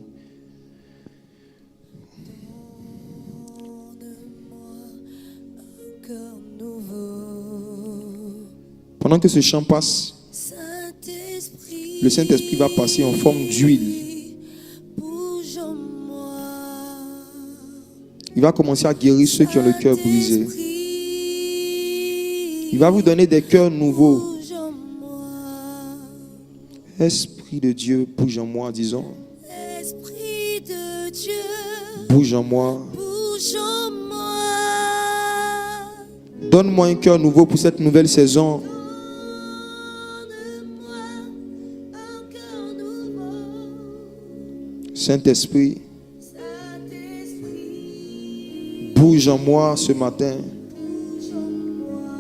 Speaker 5: Pendant que ce chant passe, le Saint-Esprit va passer en forme d'huile. Il va commencer à guérir ceux qui ont le cœur brisé. Il va vous donner des cœurs nouveaux. Esprit Esprit de Dieu, bouge en moi, disons.
Speaker 6: Esprit de Dieu,
Speaker 5: Bouge en moi.
Speaker 6: bouge en moi.
Speaker 5: Donne-moi un cœur nouveau pour cette nouvelle saison.
Speaker 6: Donne-moi un cœur nouveau.
Speaker 5: Saint-Esprit,
Speaker 6: Saint-Esprit,
Speaker 5: bouge en moi ce matin.
Speaker 6: bouge en moi.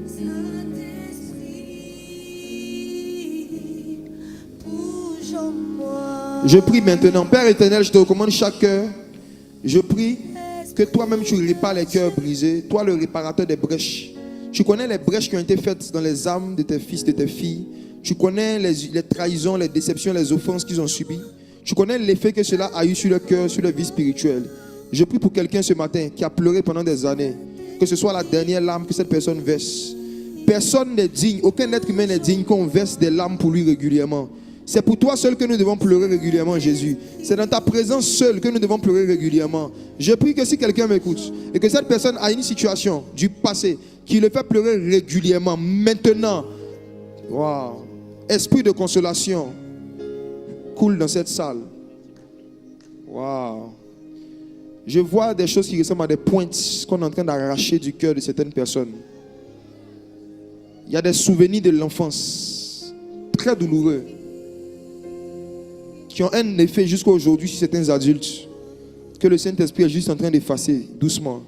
Speaker 6: Saint-Esprit, bouge en moi.
Speaker 5: Je prie maintenant, Père éternel, je te recommande chaque cœur. Je prie que toi-même tu répares les cœurs brisés, toi le réparateur des brèches. Tu connais les brèches qui ont été faites dans les âmes de tes fils, de tes filles. Tu connais les trahisons, les déceptions, les offenses qu'ils ont subies. Tu connais l'effet que cela a eu sur le cœur, sur la vie spirituelle. Je prie pour quelqu'un ce matin qui a pleuré pendant des années, que ce soit la dernière larme que cette personne verse. Personne n'est digne, aucun être humain n'est digne qu'on verse des larmes pour lui régulièrement. C'est pour toi seul que nous devons pleurer régulièrement, Jésus. C'est dans ta présence seule que nous devons pleurer régulièrement. Je prie que si quelqu'un m'écoute et que cette personne a une situation du passé qui le fait pleurer régulièrement, maintenant, wow, esprit de consolation coule dans cette salle. Wow. Je vois des choses qui ressemblent à des pointes qu'on est en train d'arracher du cœur de certaines personnes. Il y a des souvenirs de l'enfance très douloureux qui ont un effet jusqu'à aujourd'hui sur certains adultes que le Saint-Esprit est juste en train d'effacer doucement.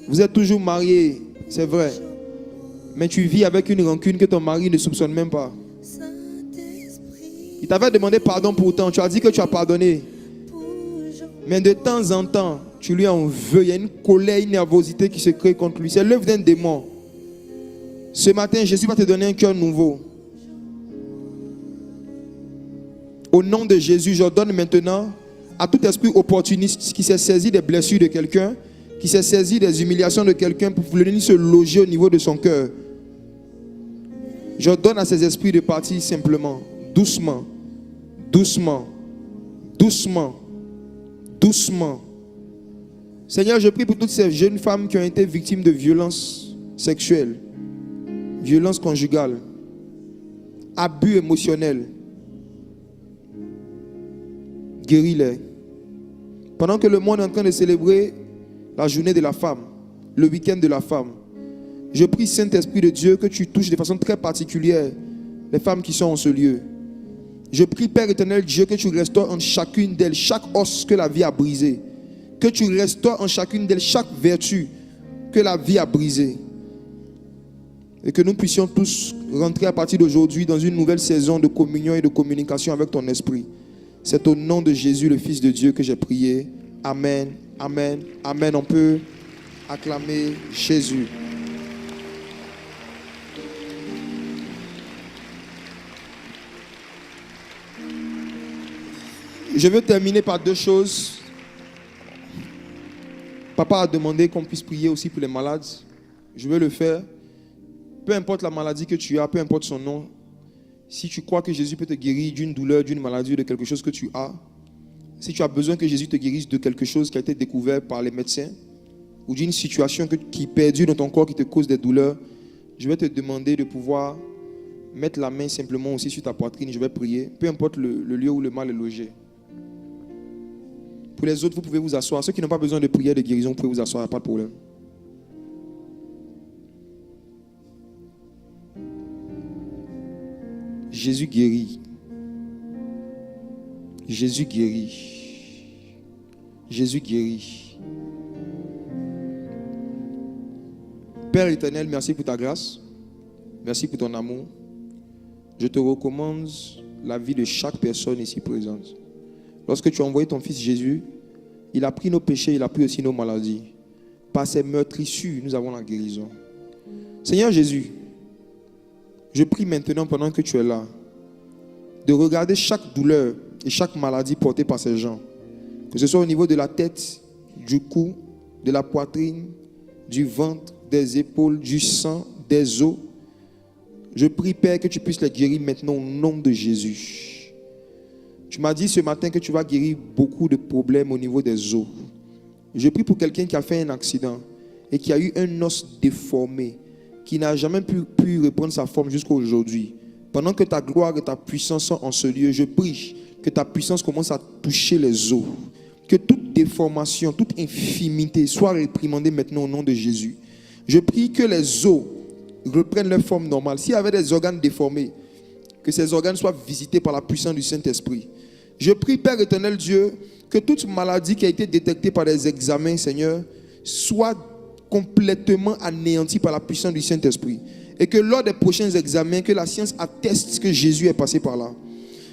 Speaker 5: Vous êtes toujours mariés, c'est vrai, mais tu vis avec une rancune que ton mari ne soupçonne même pas. Il t'avait demandé pardon pourtant, tu as dit que tu as pardonné, mais de temps en temps tu lui en veux. Il y a une colère, une nervosité qui se crée contre lui. C'est l'œuvre d'un démon. Ce matin, Jésus va te donner un cœur nouveau. Au nom de Jésus, j'ordonne maintenant à tout esprit opportuniste qui s'est saisi des blessures de quelqu'un, qui s'est saisi des humiliations de quelqu'un pour venir se loger au niveau de son cœur. J'ordonne à ces esprits de partir simplement, doucement, doucement, doucement, doucement. Seigneur, je prie pour toutes ces jeunes femmes qui ont été victimes de violences sexuelles, violences conjugales, abus émotionnels. Guéris-les. Pendant que le monde est en train de célébrer la journée de la femme, le week-end de la femme, je prie, Saint-Esprit de Dieu, que tu touches de façon très particulière les femmes qui sont en ce lieu. Je prie, Père éternel Dieu, que tu restaures en chacune d'elles chaque os que la vie a brisé. Que tu restaures en chacune d'elles chaque vertu que la vie a brisée. Et que nous puissions tous rentrer à partir d'aujourd'hui dans une nouvelle saison de communion et de communication avec ton esprit. C'est au nom de Jésus, le Fils de Dieu, que j'ai prié. Amen, amen, amen. On peut acclamer Jésus. Je veux terminer par deux choses. Papa a demandé qu'on puisse prier aussi pour les malades. Je vais le faire. Peu importe la maladie que tu as, peu importe son nom, si tu crois que Jésus peut te guérir d'une douleur, d'une maladie, de quelque chose que tu as, si tu as besoin que Jésus te guérisse de quelque chose qui a été découvert par les médecins, ou d'une situation qui perdure dans ton corps, qui te cause des douleurs, je vais te demander de pouvoir mettre la main simplement aussi sur ta poitrine. Je vais prier, peu importe le lieu où le mal est logé. Pour les autres, vous pouvez vous asseoir. Ceux qui n'ont pas besoin de prière de guérison, vous pouvez vous asseoir, il n'y a pas de problème. Jésus guérit. Jésus guérit. Jésus guérit. Père éternel, merci pour ta grâce. Merci pour ton amour. Je te recommande la vie de chaque personne ici présente. Lorsque tu as envoyé ton fils Jésus, il a pris nos péchés, il a pris aussi nos maladies. Par ses meurtrissures, nous avons la guérison. Seigneur Jésus, je prie maintenant, pendant que tu es là, de regarder chaque douleur et chaque maladie portée par ces gens. Que ce soit au niveau de la tête, du cou, de la poitrine, du ventre, des épaules, du sang, des os. Je prie, Père, que tu puisses les guérir maintenant au nom de Jésus. Tu m'as dit ce matin que tu vas guérir beaucoup de problèmes au niveau des os. Je prie pour quelqu'un qui a fait un accident et qui a eu un os déformé. qui n'a jamais pu reprendre sa forme jusqu'à aujourd'hui. Pendant que ta gloire et ta puissance sont en ce lieu, je prie que ta puissance commence à toucher les os. Que toute déformation, toute infimité soit réprimandée maintenant au nom de Jésus. Je prie que les os reprennent leur forme normale. S'il y avait des organes déformés, que ces organes soient visités par la puissance du Saint-Esprit. Je prie, Père éternel Dieu, que toute maladie qui a été détectée par des examens, Seigneur, soit complètement anéantie par la puissance du Saint-Esprit. Et que lors des prochains examens, que la science atteste que Jésus est passé par là.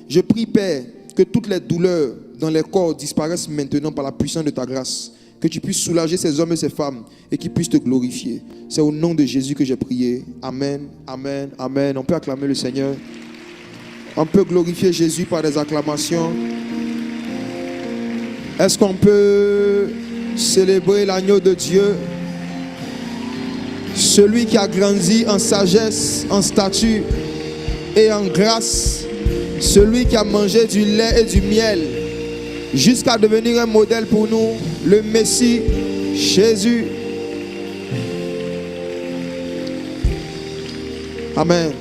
Speaker 5: Je prie, Père, que toutes les douleurs dans les corps disparaissent maintenant par la puissance de ta grâce. Que tu puisses soulager ces hommes et ces femmes et qu'ils puissent te glorifier. C'est au nom de Jésus que j'ai prié. Amen, amen, amen. On peut acclamer le Seigneur. On peut glorifier Jésus par des acclamations. Est-ce qu'on peut célébrer l'agneau de Dieu? Celui qui a grandi en sagesse, en stature et en grâce. Celui qui a mangé du lait et du miel jusqu'à devenir un modèle pour nous, le Messie, Jésus. Amen.